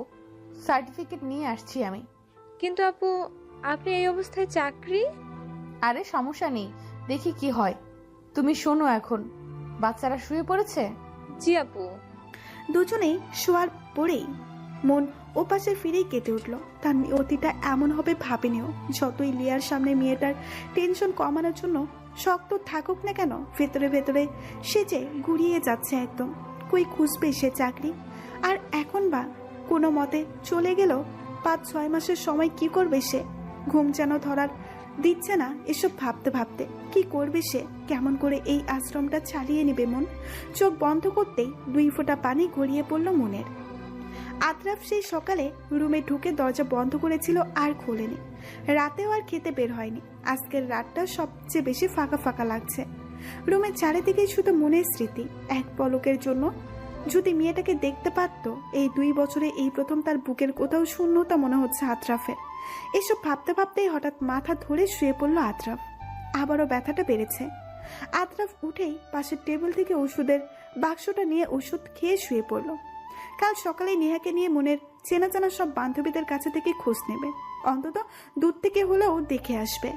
সার্টিফিকেট নিয়ে আসছি আমি। কিন্তু আপু, আপনি এই অবস্থায় চাকরি? আরে সমস্যা নেই, দেখি কি হয়। তুমি শোনো, এখন বাচ্চারা শুয়ে পড়েছে? জি আপু। দুজনেই শোয়ার পরেই মন ওপাশে ফিরেই কেটে উঠল। তার নিয়তিটা এমন হবে ভাবেনিও। যতই লিয়ার সামনে মেয়েটার টেনশন কমানোর জন্য শক্ত থাকুক না কেন, ভেতরে ভেতরে সে যে গুড়িয়ে যাচ্ছে একদম। কই খুঁজবে সে চাকরি? আর এখন বা কোনো মতে চলে গেল 5-6 মাসের সময় কি করবে সে? ঘুম যেন ধরার দিচ্ছে না এসব ভাবতে ভাবতে। কি করবে সে? কেমন করে এই আশ্রমটা চালিয়ে নেবে মন? চোখ বন্ধ করতেই 2 ফোঁটা পানি গড়িয়ে পড়ল মনের। আতরাফ সেই সকালে রুমে ঢুকে দরজা বন্ধ করেছিল আর খোলেনি। রাতেও আর খেতে বের হয়নি। আজকের রাতটা সবচেয়ে বেশি ফাঁকা ফাঁকা লাগছে। রুমের চারিদিকে শুধু মনের স্মৃতি। এক পলকের জন্য যদি মেয়েটাকে দেখতে পারত, এই 2 বছরে এই প্রথম তার বুকের কোথাও শূন্যতা মনে হচ্ছে আতরাফের। এসব ভাবতে ভাবতেই হঠাৎ মাথা ধরে শুয়ে পড়ল আতরাফ। আবারও ব্যথাটা বেড়েছে। আতরাফ উঠেই পাশের টেবিল থেকে ওষুধের বাক্সটা নিয়ে ওষুধ খেয়ে শুয়ে পড়ল। কাল সকালে নেহাকে নিয়ে মনের চেনা জানা সব বান্ধবীদের কাছে থেকে খোঁজ নেবে। অন্তত দূর থেকে হলেও দেখে আসবে।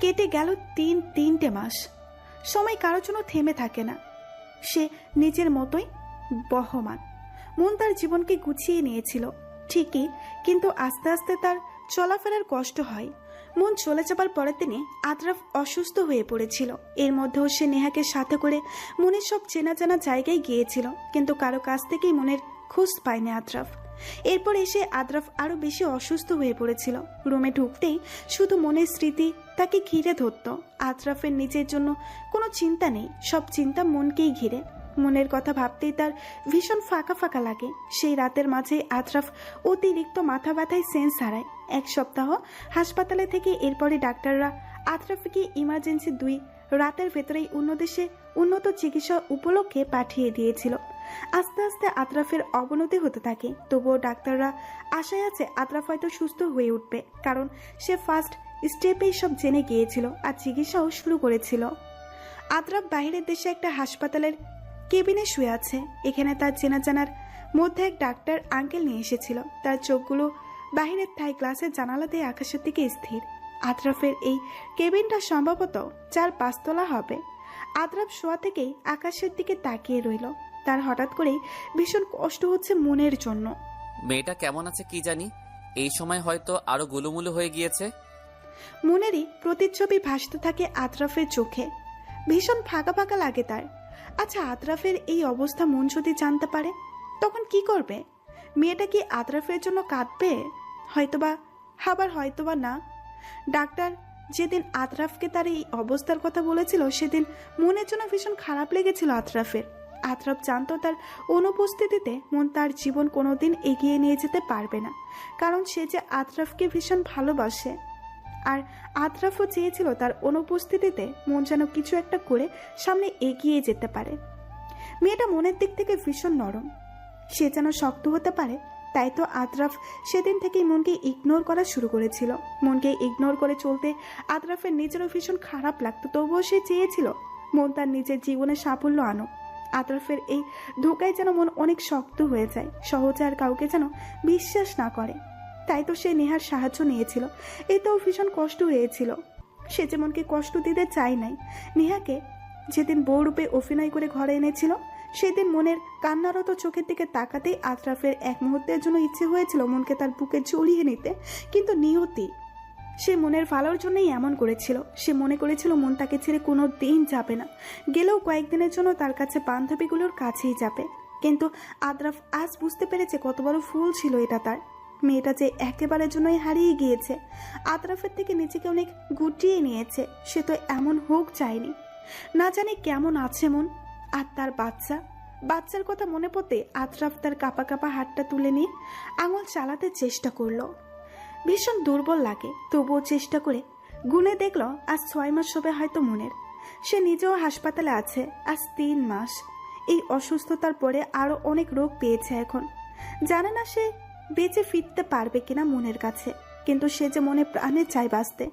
কেটে গেল 3 মাস। সময় কারোর জন্য থেমে থাকে না। সে নিজের মতোই বহমান। মন তার জীবনকে গুছিয়ে নিয়েছিল ঠিকই, কিন্তু আস্তে আস্তে তার চলাফেরার কষ্ট হয়। মন চলে যাবার পরের দিনে আতরাফ অসুস্থ হয়ে পড়েছিল। এর মধ্যেও সে নেহাকে সাথে করে মনের সব চেনা জানা জায়গায় গিয়েছিল, কিন্তু কারো কাছ থেকেই মনের খোঁজ পায়নি আতরাফ। এরপর এসে আতরাফ আরো বেশি অসুস্থ হয়ে পড়েছিল। রুমে ঢুকতেই শুধু মনের স্মৃতি তাকে ঘিরে ধরত। আতরাফের নিজের জন্য কোনো চিন্তা নেই, সব চিন্তা মনকেই ঘিরে। মনের কথা ভাবতেই তার ভীষণ ফাঁকা ফাঁকা লাগে। সেই রাতের মাঝে আতরাফ অতিরিক্ত মাথা ব্যথায় সেন্স হারায়। 1 সপ্তাহ হাসপাতালে থেকে এরপরে ডাক্তাররা আতরাফকে ইমার্জেন্সি 2 রাতের ভেতরেই অন্য দেশে উন্নত চিকিৎসা উপলক্ষে পাঠিয়ে দিয়েছিল। আস্তে আস্তে আতরাফের অবনতি হতে থাকে, তবুও ডাক্তাররা আশায় আছে আতরাফ হয়তো সুস্থ হয়ে উঠবে, কারণ সে ফার্স্ট স্টেপেই সব জেনে গিয়েছিল আর চিকিৎসাও শুরু করেছিল। আতরাফ বাইরের দেশে একটা হাসপাতালের কেবিনে শুয়ে আছে। এখানে তার চেনা জানার মধ্যে এক ডাক্তার আঙ্কেল নিয়ে এসেছিল। তার চোখগুলো বাহিরের থাই গ্লাসের জানালাতে আকাশের দিকে স্থির। আতরাফের এই কেবিনটা সম্ভবত 4-5 তলা হবে। আতরাফ শোয়া থেকেই আকাশের দিকে তাকিয়ে রইল। তার হঠাৎ করেই ভীষণ কষ্ট হচ্ছে মনের জন্য। মেয়েটা কেমন আছে কি জানি, এই সময় হয়তো আরো গোলুমুলু হয়ে গিয়েছে। মনেরই প্রতিচ্ছবি ভাসতে থাকে আতরাফের চোখে। ভীষণ ফাঁকা ফাঁকা লাগে তার। আচ্ছা, আতরাফের এই অবস্থা মন যদি জানতে পারে তখন কি করবে? মেয়েটা কি আতরাফের জন্য কাঁদবে? হয়তোবা, আবার হয়তোবা না। ডাক্তার যেদিন আতরাফকে তার এই অবস্থার কথা বলেছিল সেদিন মনের জন্য ভীষণ খারাপ লেগেছিল আতরাফের। আতরাফ জানতো তার অনুপস্থিতিতে মন তার জীবন কোনোদিন এগিয়ে নিয়ে যেতে পারবে না, কারণ সে যে আতরাফকে ভীষণ ভালোবাসে। আর আতরাফও চেয়েছিল তার অনুপস্থিতিতে মন যেন কিছু একটা করে সামনে এগিয়ে যেতে পারে। মেয়েটা মনের দিক থেকে ভীষণ নরম, সে যেন শক্ত হতে পারে। তাই তো আতরাফ সেদিন থেকেই মনকে ইগনোর করা শুরু করেছিল। মনকে ইগনোর করে চলতে আতরাফের নিজেরও ভীষণ খারাপ লাগতো, তবুও সে চেয়েছিল মন তার নিজের জীবনে সাফল্য আনুক। আতরাফের এই ধোকায় যেন মন অনেক শক্ত হয়ে যায়, সহজে আর কাউকে যেন বিশ্বাস না করে। তাই তো সে নেহার সাহায্য নিয়েছিল। এতেও ভীষণ কষ্ট হয়েছিল। সে যেমনকে কষ্ট দিতে চায় নাই। নেহাকে যেদিন বউরূপে অভিনয় করে ঘরে এনেছিল সেদিন মনের কান্নারত চোখের দিকে তাকাতেই আতরাফের এক মুহূর্তের জন্য ইচ্ছে হয়েছিল মনকে তার বুকে জড়িয়ে নিতে, কিন্তু নিয়তি সে মনের ভালোর জন্যই এমন করেছিল। সে মনে করেছিল মন তাকে ছেড়ে কোনো দিন যাবে না, গেলেও কয়েকদিনের জন্য তার কাছে বান্ধবীগুলোর কাছেই যাবে। কিন্তু আতরাফ আজ বুঝতে পেরেছে কত বড় ফুল ছিল এটা তার। মেয়েটা যে একেবারের জন্যই হারিয়ে গিয়েছে, আতরাফের থেকে নিজেকে অনেক গুটিয়ে নিয়েছে। সে তো এমন হোক চায়নি। না জানি কেমন আছে মন। আর তার বাচ্চার কথা মনে পড়তে আতরাফ তার কাঁপা কাঁপা হাতটা তুলে নিয়ে আঙুল চালাতে চেষ্টা করলো। ভীষণ দুর্বল লাগে, তবুও চেষ্টা করে গুনে দেখলো আজ 6 মাস হবে হয়তো মনের। সে নিজেও হাসপাতালে আছে আজ 3 মাস। এই অসুস্থতার পরে আরো অনেক রোগ পেয়েছে এখন। জানে না সে বেঁচে ফিরতে পারবে কিনা মনের কাছে, কিন্তু সে যে মনে প্রাণে চায় বাঁচতে।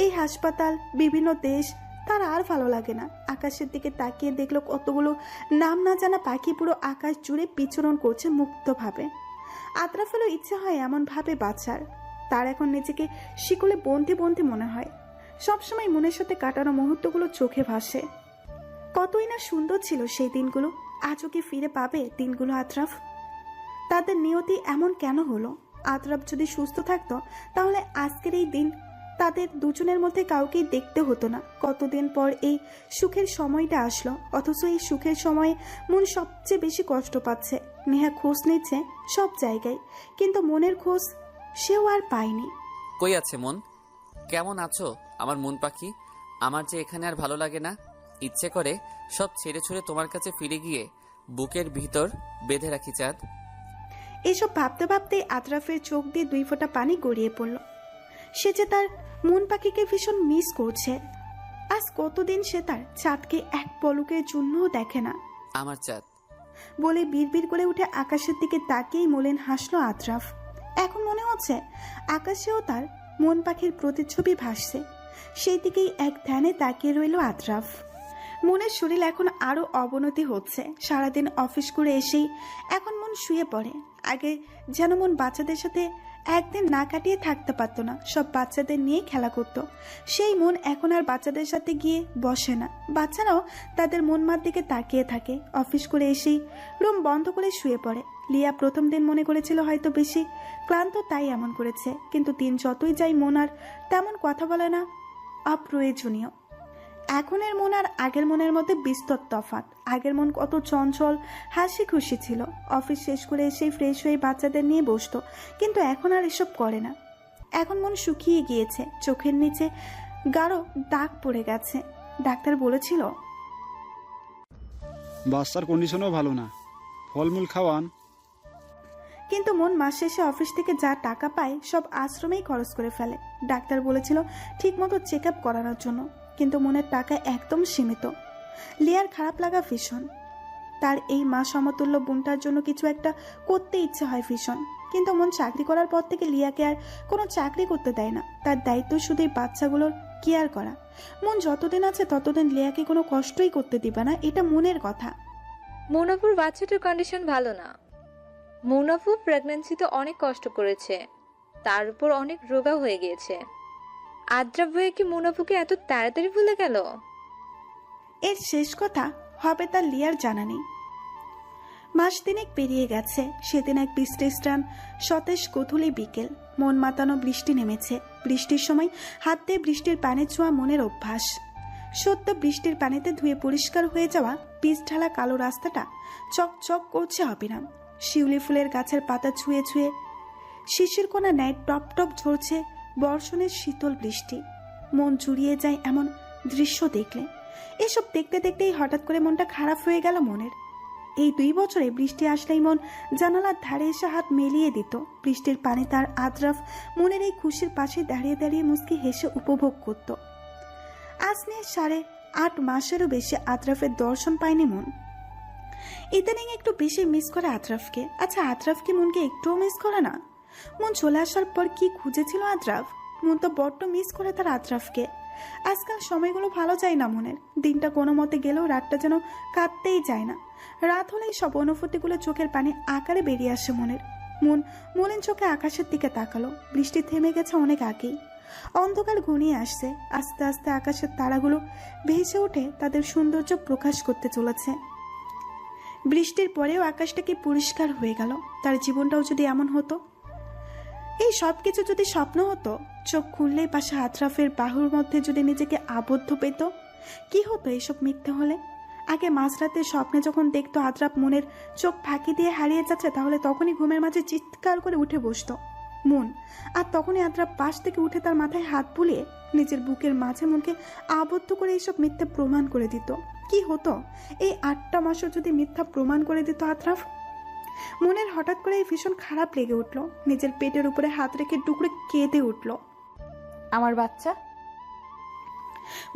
এই হাসপাতাল, বিভিন্ন দেশ তার আর ভালো লাগে না। আকাশের দিকে তাকিয়ে দেখলো কতগুলো নাম না জানা পাখি পুরো আকাশ জুড়ে বিচরণ করছে মুক্তভাবে। আতরাফেরও ইচ্ছে হয় এমন ভাবে বাঁচার। তার এখন নিজেকে শিকলে বন্দি বন্দি মনে হয়। সবসময় মনের সাথে কাটানো মুহূর্তগুলো চোখে ভাসে। কতই না সুন্দর ছিল সেই দিনগুলো। আজও কি ফিরে পাবে দিনগুলো আতরাফ? তাদের নিয়তি এমন কেন হলো? আতরাফ যদি সুস্থ থাকতো তাহলে আজকের এই দিন তাদের দুজনের মধ্যে কাউকেই দেখতে হতো না। কতদিন পর এই সুখের সময়টা আসলো, অথচ এই সুখের সময়ে মন সবচেয়ে বেশি কষ্ট পাচ্ছে। নেহা খোঁজ নিচ্ছে সব জায়গায়, কিন্তু মনের খোঁজ সেও আর পায়নি। কই আছে মন? কেমন আছো আমার মন পাখি? আমার যে এখানে আর ভালো লাগে না, ইচ্ছে করে সব ছেড়ে ছুড়ে তোমার কাছে ফিরে গিয়ে বুকের ভিতর বেঁধে রাখি চাঁদ। এসব ভাবতে ভাবতেই আতরাফের চোখ দিয়ে 2 ফোঁটা পানি গড়িয়ে পড়ল। সে যে তার মন পাখিকে ভীষণ মিস করছে। আজ কতদিন সে তার চাঁদকে এক পলকের জন্যও দেখে না। আমার চাঁদ বলে বিড়বিড় করে উঠে আকাশের দিকে তাকিয়েই মলিন হাসলো আতরাফ। এখন মনে হচ্ছে আকাশেও তার মন পাখির প্রতিচ্ছবি ভাসছে। সেই দিকেই এক ধ্যানে তাকিয়ে রইল আতরাফ। মনের শরীর এখন আরো অবনতি হচ্ছে। সারাদিন অফিস করে এসেই এখন মন শুয়ে পড়ে। আগে যেন মন বাচ্চাদের সাথে একদিন না কাটিয়ে থাকতে পারতো না, সব বাচ্চাদের নিয়ে খেলা করত। সেই মন এখন আর বাচ্চাদের সাথে গিয়ে বসে না, বাচ্চারাও তাদের মন মার দিকে তাকিয়ে থাকে। অফিস করে এসেই রুম বন্ধ করে শুয়ে পড়ে। লিয়া প্রথম দিন মনে করেছিল হয়তো বেশি ক্লান্ত তাই এমন করেছে, কিন্তু দিন যতই যাই মন আর তেমন কথা বলে না, অপ্রয়োজনীয়। এখনের মন আর আগের মনের মধ্যে বিস্তর তফাৎ। আগের মন কত চঞ্চল, হাসি খুশি ছিল। অফিস শেষ করে এসেই ফ্রেশ হয়ে বাচ্চাদের নিয়ে বসতো, কিন্তু এখন আর এসব করে না। এখন মন শুকিয়ে গিয়েছে, চোখের নিচে গাঢ় দাগ পড়ে গেছে। ডাক্তার বলেছিল বাচ্চার কন্ডিশনও ভালো না, ফলমূল খাওয়ান। কিন্তু মন মাস শেষে অফিস থেকে যা টাকা পায় সব আশ্রমেই খরচ করে ফেলে। ডাক্তার বলেছিল ঠিকমতো চেক আপ করানোর জন্য, কিন্তু মনের টাকা একদম সীমিত। লিয়ার খারাপ লাগা ভীষণ। তার এই মা সমতুল্য বোনটার জন্য কিছু একটা করতে ইচ্ছে হয় ভীষণ, কিন্তু মন চাকরি করার পর থেকে লিয়াকে আর কোনো চাকরি করতে দেয় না। তার দায়িত্ব শুধুই বাচ্চাগুলোর কেয়ার করা। মন যতদিন আছে ততদিন লিয়াকে কোনো কষ্টই করতে দিবে না, এটা মনের কথা। মৌনাপুর বাচ্চাটার কন্ডিশন ভালো না। মৌনাপু প্রেগন্যান্সিতে অনেক কষ্ট করেছে, তার উপর অনেক রোগা হয়ে গিয়েছে। আদ্রা ভয়ে কি মৌনাপুকে এত তাড়াতাড়ি ভুলে গেল? এর শেষ কথা হবে তার লিয়ার জানা নেই। মাস দিনেক পেরিয়ে গেছে। সেদিন এক বৃষ্টির স্নান সতেজ গোধূলি বিকেল, মন মাতানো বৃষ্টি নেমেছে। বৃষ্টির সময় হাত দিয়ে বৃষ্টির পানি ছোঁয়া মনের অভ্যাস। সত্য বৃষ্টির পানিতে ধুয়ে পরিষ্কার হয়ে যাওয়া পিচ ঢালা কালো রাস্তাটা চকচক করছে অবিরাম। শিউলি ফুলের গাছের পাতা ছুঁয়ে ছুঁয়ে শিশির কোনা ন্যায় টপ টপ ঝরছে বর্ষণের শীতল বৃষ্টি। মন জুড়িয়ে যায় এমন দৃশ্য দেখলে। এসব দেখতে দেখতেই হঠাৎ করে মনটা খারাপ হয়ে গেল মনের। এই 2 বছরে বৃষ্টি আসলেই মন জানালার ধারে এসে হাত মেলিয়ে দিত। বৃষ্টির পানি তার আদ্রাফ মনের এই খুশির পাশে দাঁড়িয়ে দাঁড়িয়ে মুস্কি হেসে উপভোগ করত। আজ নিয়ে 8.5 মাসেরও বেশি আদ্রাফের দর্শন পায়নি মন। ইদানিং একটু বেশি মিস করে আদ্রাফকে। আচ্ছা, আদ্রাফ কি মনকে একটুও মিস করে না? মন চলে আসার পর কি খুঁজেছিল আদ্রাফ? মন তো বড্ড মিস করে তার আদ্রাফকে। আজকাল সময়গুলো ভালো যায় না মনের। দিনটা কোনো মতে গেলেও রাতটা যেন কাটতেই যায় না। রাত হলেই সব অনুভূতিগুলো চোখের পানি আকারে বেরিয়ে আসে মনের। মন মলিন চোখে আকাশের দিকে তাকালো। বৃষ্টি থেমে গেছে অনেক আগেই। অন্ধকার ঘনিয়ে আসছে। আস্তে আস্তে আকাশের তারাগুলো ভেসে উঠে তাদের সৌন্দর্য প্রকাশ করতে চলেছে। বৃষ্টির পরেও আকাশটা কি পরিষ্কার হয়ে গেল। তার জীবনটাও যদি এমন হতো, এই সব কিছু যদি স্বপ্ন হতো, চোখ খুললেই পাশে আদ্রাফের বাহুর মধ্যে যদি নিজেকে আবদ্ধ পেত, কি হতো এসব মিথ্যে হলে? আগে মাঝরাতে স্বপ্নে যখন দেখতো আদ্রাফ মনের চোখ ফাঁকি দিয়ে হারিয়ে যাচ্ছে, তাহলে তখনই ঘুমের মাঝে চিৎকার করে উঠে বসতো মন, আর তখনই আদ্রাফ পাশ থেকে উঠে তার মাথায় হাত বুলিয়ে নিজের বুকের মাঝে মনকে আবদ্ধ করে এইসব মিথ্যে প্রমাণ করে দিত। কি হতো এই 8টা মাসও যদি মিথ্যা প্রমাণ করে দিত আদ্রাফ? মনের হঠাৎ করে ভীষণ খারাপ লেগে উঠল। নিজের পেটের উপরে হাত রেখে টুকরে কেঁদে উঠল। আমার বাচ্চা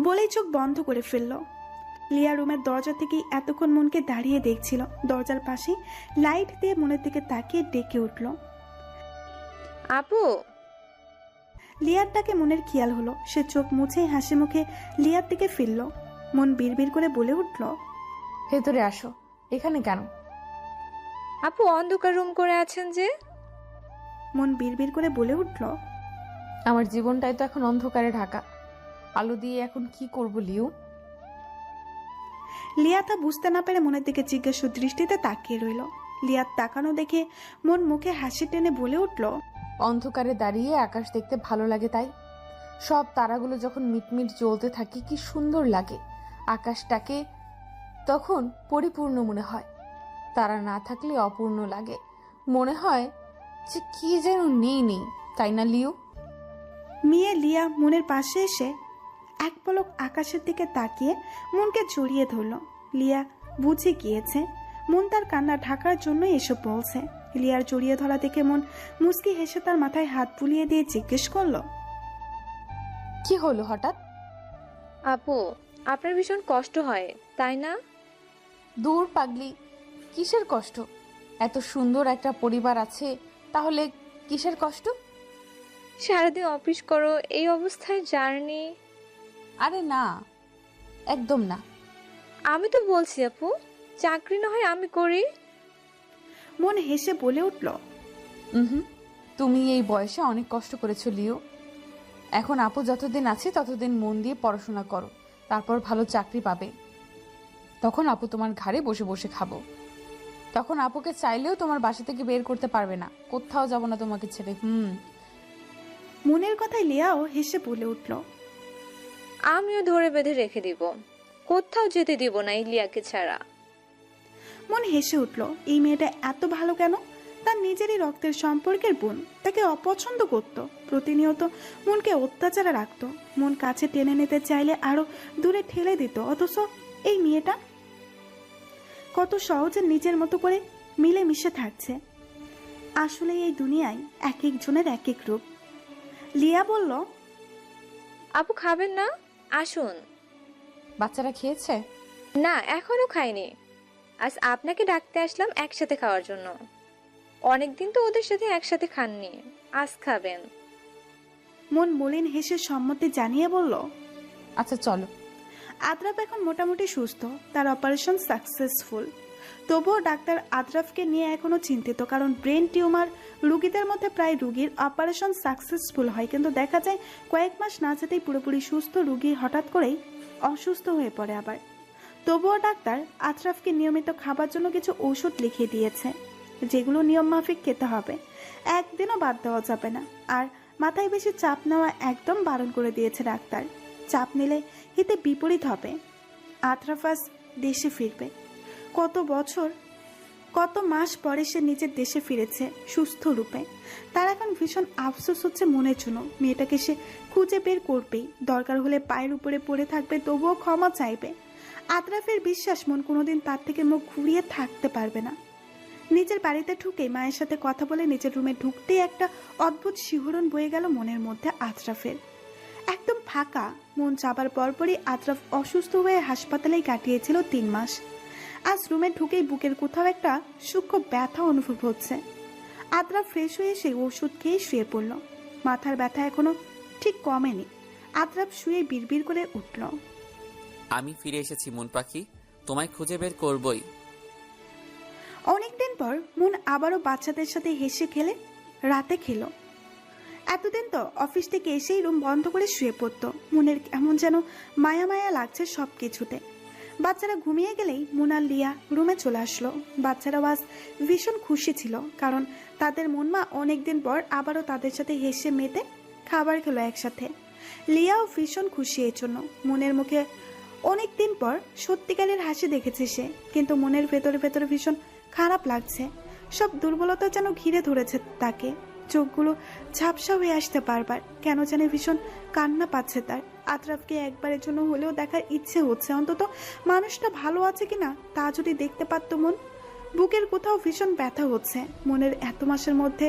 বলেই চোখ বন্ধ করে ফেলল। লিয়া রুমের দরজা থেকেই এতক্ষণ মনকে দাঁড়িয়ে দেখছিল। দরজার পাশে লাইট দিয়ে মনের দিকে তাকিয়ে ডেকে উঠল, আপু। লিয়ার ডাকে মনের খেয়াল হলো। সে চোখ মুছে হাসি মুখে লিয়ার দিকে ফিরল। মন বিড়বিড় করে বলে উঠল, ভেতরে আসো। এখানে কেন? আপু অন্ধকার রুম করে আছেন যে? মন বিড়বিড় করে বলে উঠল, আমার জীবনটাই তো এখন অন্ধকারে ঢাকা। আলো দিয়ে এখন কি করব লিউ? লিয়া তা বুঝতে না পেরে মনের দিকে জিজ্ঞাসু দৃষ্টিতে তাকিয়ে রইল। লিয়ার তাকানো দেখে মন মুখে হাসি টেনে বলে উঠল, অন্ধকারে দাঁড়িয়ে আকাশ দেখতে ভালো লাগে তাই। সব তারাগুলো যখন মিটমিট জ্বলতে থাকে কি সুন্দর লাগে। আকাশটাকে তখন পরিপূর্ণ মনে হয়। তারা না থাকলে অপূর্ণ লাগে। মনে হয় যে কি যেন নেই, তাই না লিউ? মিয়ে লিয়া মনের পাশে এসে এক পলক আকাশের দিকে তাকিয়ে মনকে জড়িয়ে ধরল। লিয়া বুঝে গিয়েছে মন তার কান্না ঢাকার জন্যই এসব বলছে। লিয়ার জড়িয়ে ধরা দেখে মন মুচকি হেসে তার মাথায় হাত বুলিয়ে দিয়ে জিজ্ঞেস করলো, কি হলো হঠাৎ? আপু, আপনার ভীষণ কষ্ট হয় তাই না? দূর পাগলি, কিসের কষ্ট? এত সুন্দর একটা পরিবার আছে, তাহলে কিসের কষ্ট? সারাদিন অফিস করো, এই অবস্থায় জার্নি। আরে না, একদম না। আমি তো বলছি আপু, চাকরি না হয় আমি করি। মন হেসে বলে উঠল, হুম, তুমি এই বয়সে অনেক কষ্ট করেছো লিও। এখন আপু যতদিন আছে ততদিন মন দিয়ে পড়াশোনা করো, তারপর ভালো চাকরি পাবে। তখন আপু তোমার ঘাড়ে বসে বসে খাবো। তখন আপুকে চাইলেও তোমার বাসা থেকে বের করতে পারবে না, কোথাও যাব না তোমাকে ছেড়ে। মনের কথায় লিয়াও হেসে বলে উঠল। আমিও ধরে বেঁধে রেখে দিব, কোথাও যেতে দিব না ইলিয়াকে ছাড়া। মন হেসে উঠল। এই মেয়েটা এত ভালো কেন? তার নিজেরই রক্তের সম্পর্কের বোন তাকে অপছন্দ করত, প্রতিনিয়ত মনকে অত্যাচারে রাখত, মন কাছে টেনে নিতে চাইলে আরো দূরে ঠেলে দিত। অথচ এই মেয়েটা কত সহজে নিজের মতো করে মিলেমিশে থাকছে। আসলে এই দুনিয়ায় এক একজনের এক এক রূপ। লিয়া বলল, আপু খাবেন না? আসুন। বাচ্চারা খেয়েছে? না, এখনো খাইনি। আজ আপনাকে ডাকতে আসলাম একসাথে খাওয়ার জন্য। অনেকদিন তো ওদের সাথে একসাথে খাননি, আজ খাবেন। মন মলিন হেসে সম্মতি জানিয়ে বলল, আচ্ছা চলো। আদ্রাফ এখন মোটামুটি সুস্থ, তার অপারেশন সাকসেসফুল। তবুও ডাক্তার আদ্রাফকে নিয়ে এখনো চিন্তিত, কারণ ব্রেন টিউমার রুগীদের মধ্যে প্রায় রুগীর অপারেশন সাকসেসফুল হয়, কিন্তু দেখা যায় কয়েক মাস না যেতেই পুরোপুরি সুস্থ রুগী হঠাৎ করেই অসুস্থ হয়ে পড়ে আবার। তবুও ডাক্তার আদ্রাফকে নিয়মিত খাবার জন্য কিছু ওষুধ লিখিয়ে দিয়েছে, যেগুলো নিয়ম মাফিক খেতে হবে, একদিনও বাদ দেওয়া যাবে না। আর মাথায় বেশি চাপ নেওয়া একদম বারণ করে দিয়েছে ডাক্তার। চাপ নিলে হিতে বিপরীত হবে। আদ্রাফ আজ দেশে ফিরবে। কত মাস পরে সে নিজের দেশে ফিরেছে সুস্থ রূপে। তার এখন ভীষণ আফসোস হচ্ছে মনের জন্য। মেয়েটাকে সে খুঁজে বের করবেই, দরকার হলে পায়ের উপরে পড়ে থাকবে, তবুও ক্ষমা চাইবে। আদ্রাফের বিশ্বাস মন কোনোদিন তার থেকে মুখ ঘুরিয়ে থাকতে পারবে না। নিজের বাড়িতে ঢুকে মায়ের সাথে কথা বলে নিজের রুমে ঢুকতেই একটা অদ্ভুত শিহরণ বয়ে গেল মনের মধ্যে আদ্রাফের। একদম ফাঁকা মন। যাবার পরপরই আদ্রাফ অসুস্থ হয়ে হাসপাতালেই কাটিয়েছিল 3 মাস। আজ রুমে ঢুকেই বুকের কোথাও একটা সূক্ষ্ম ব্যথা অনুভব হচ্ছে। আদ্রাফ ফ্রেশ হয়ে সেই ওষুধ খেয়ে শুয়ে পড়ল। মাথার ব্যথা এখনো ঠিক কমেনি। আদ্রাফ শুয়ে বিড়বিড় করে উঠল, আমি ফিরে এসেছি মন পাখি, তোমায় খুঁজে বের করবই। অনেকদিন পর মন আবারও বাচ্চাদের সাথে হেসে খেলে রাতে খেলো। এতদিন তো অফিস থেকে এসেই রুম বন্ধ করে শুয়ে পড়ত। মনের এমন যেন মায়া মায়া লাগছে সব কিছুতে। বাচ্চারা ঘুমিয়ে গেলেই মন আর লিয়া রুমে চলে আসলো। বাচ্চারাও আজ ভীষণ খুশি ছিল, কারণ তাদের মনমা অনেকদিন পর আবারও তাদের সাথে হেসে মেতে খাবার খেলো একসাথে। লিয়াও ভীষণ খুশি এর জন্য। মনের মুখে অনেকদিন পর সত্যিকারের হাসি দেখেছে সে, কিন্তু মনের ভেতরে ভেতরে ভীষণ খারাপ লাগছে। সব দুর্বলতা যেন ঘিরে ধরেছে তাকে। চোখগুলো ঝাপসা হয়ে আসতে বারবার, কেন জানে ভীষণ কান্না পাচ্ছে তার। আদ্রাফকে একবারের জন্য হলেও দেখার ইচ্ছে হচ্ছে, অন্তত মানুষটা ভালো আছে কিনা তা যদি দেখতে পারতো মন। বুকের কোথাও ভীষণ ব্যথা হচ্ছে। মনের এত মাসের মধ্যে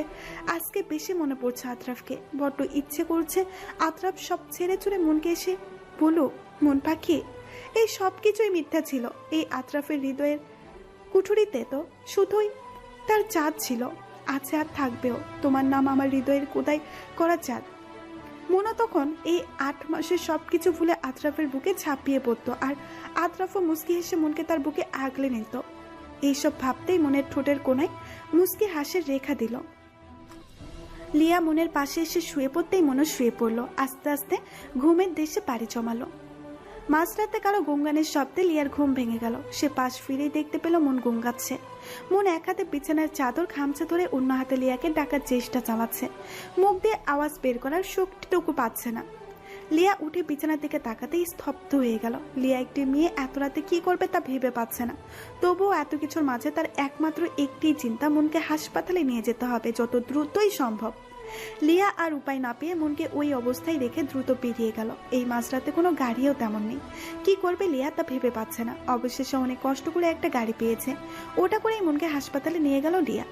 আজকে বেশি মনে পড়ছে আদ্রাফকে। বড্ড ইচ্ছে করছে আদ্রাফ সব ছেড়ে ছুড়ে মনকে এসে বলো, মন পাখি এই সব কিছুই মিথ্যা ছিল। এই আদ্রাফের হৃদয়ের কুঠুরিতে তো শুধুই তার চাঁদ ছিল, আছে আর থাকবেও। তোমার নাম আমার হৃদয়ের কোদাই করা চাঁদ। মনে তখন এই 8 মাসে সবকিছু ভুলে আদ্রাফের বুকে ঝাঁপিয়ে পড়তো, আর আদ্রাফও মুস্কি হেসে মনকে তার বুকে আগলে নিত। এইসব ভাবতেই মনের ঠোঁটের কোনায় মুস্কি হাসির রেখা দিল। লিয়া মনের পাশে এসে শুয়ে পড়তেই মনে শুয়ে পড়লো। আস্তে আস্তে ঘুমের দেশে পাড়ি জমালো। মাঝরাতে কারো গুনগানের শব্দে লিয়ার ঘুম ভেঙে গেল। সে পাশ ফিরেই দেখতে পেল মন গুনগাচ্ছে। মন এক হাতে বিছানার চাদর খামচে ধরে অন্য হাতে লিয়াকে ডাকার চেষ্টা চালাচ্ছে। মুখ দিয়ে আওয়াজ বের করার শক্তিটুকু পাচ্ছে না। লিয়া উঠে বিছানার দিকে তাকাতেই স্তব্ধ হয়ে গেল। লিয়া একটি মেয়ে এত রাতে কি করবে তা ভেবে পাচ্ছে না। তবুও এত কিছুর মাঝে তার একমাত্র একটি চিন্তা, মনকে হাসপাতালে নিয়ে যেতে হবে যত দ্রুতই সম্ভব। লিয়া আর উপায় না পেয়ে মনকে ওই অবস্থায় রেখে দ্রুত বেরিয়ে গেল। এই মাঝরাতে কোনো গাড়িও তেমন নেই। কি করবে লিয়া তা ভেবে পাচ্ছে না। অবশেষে অনেক কষ্ট করে একটা গাড়ি পেয়েছে, ওটা করেই মনকে হাসপাতালে নিয়ে গেল লিয়া।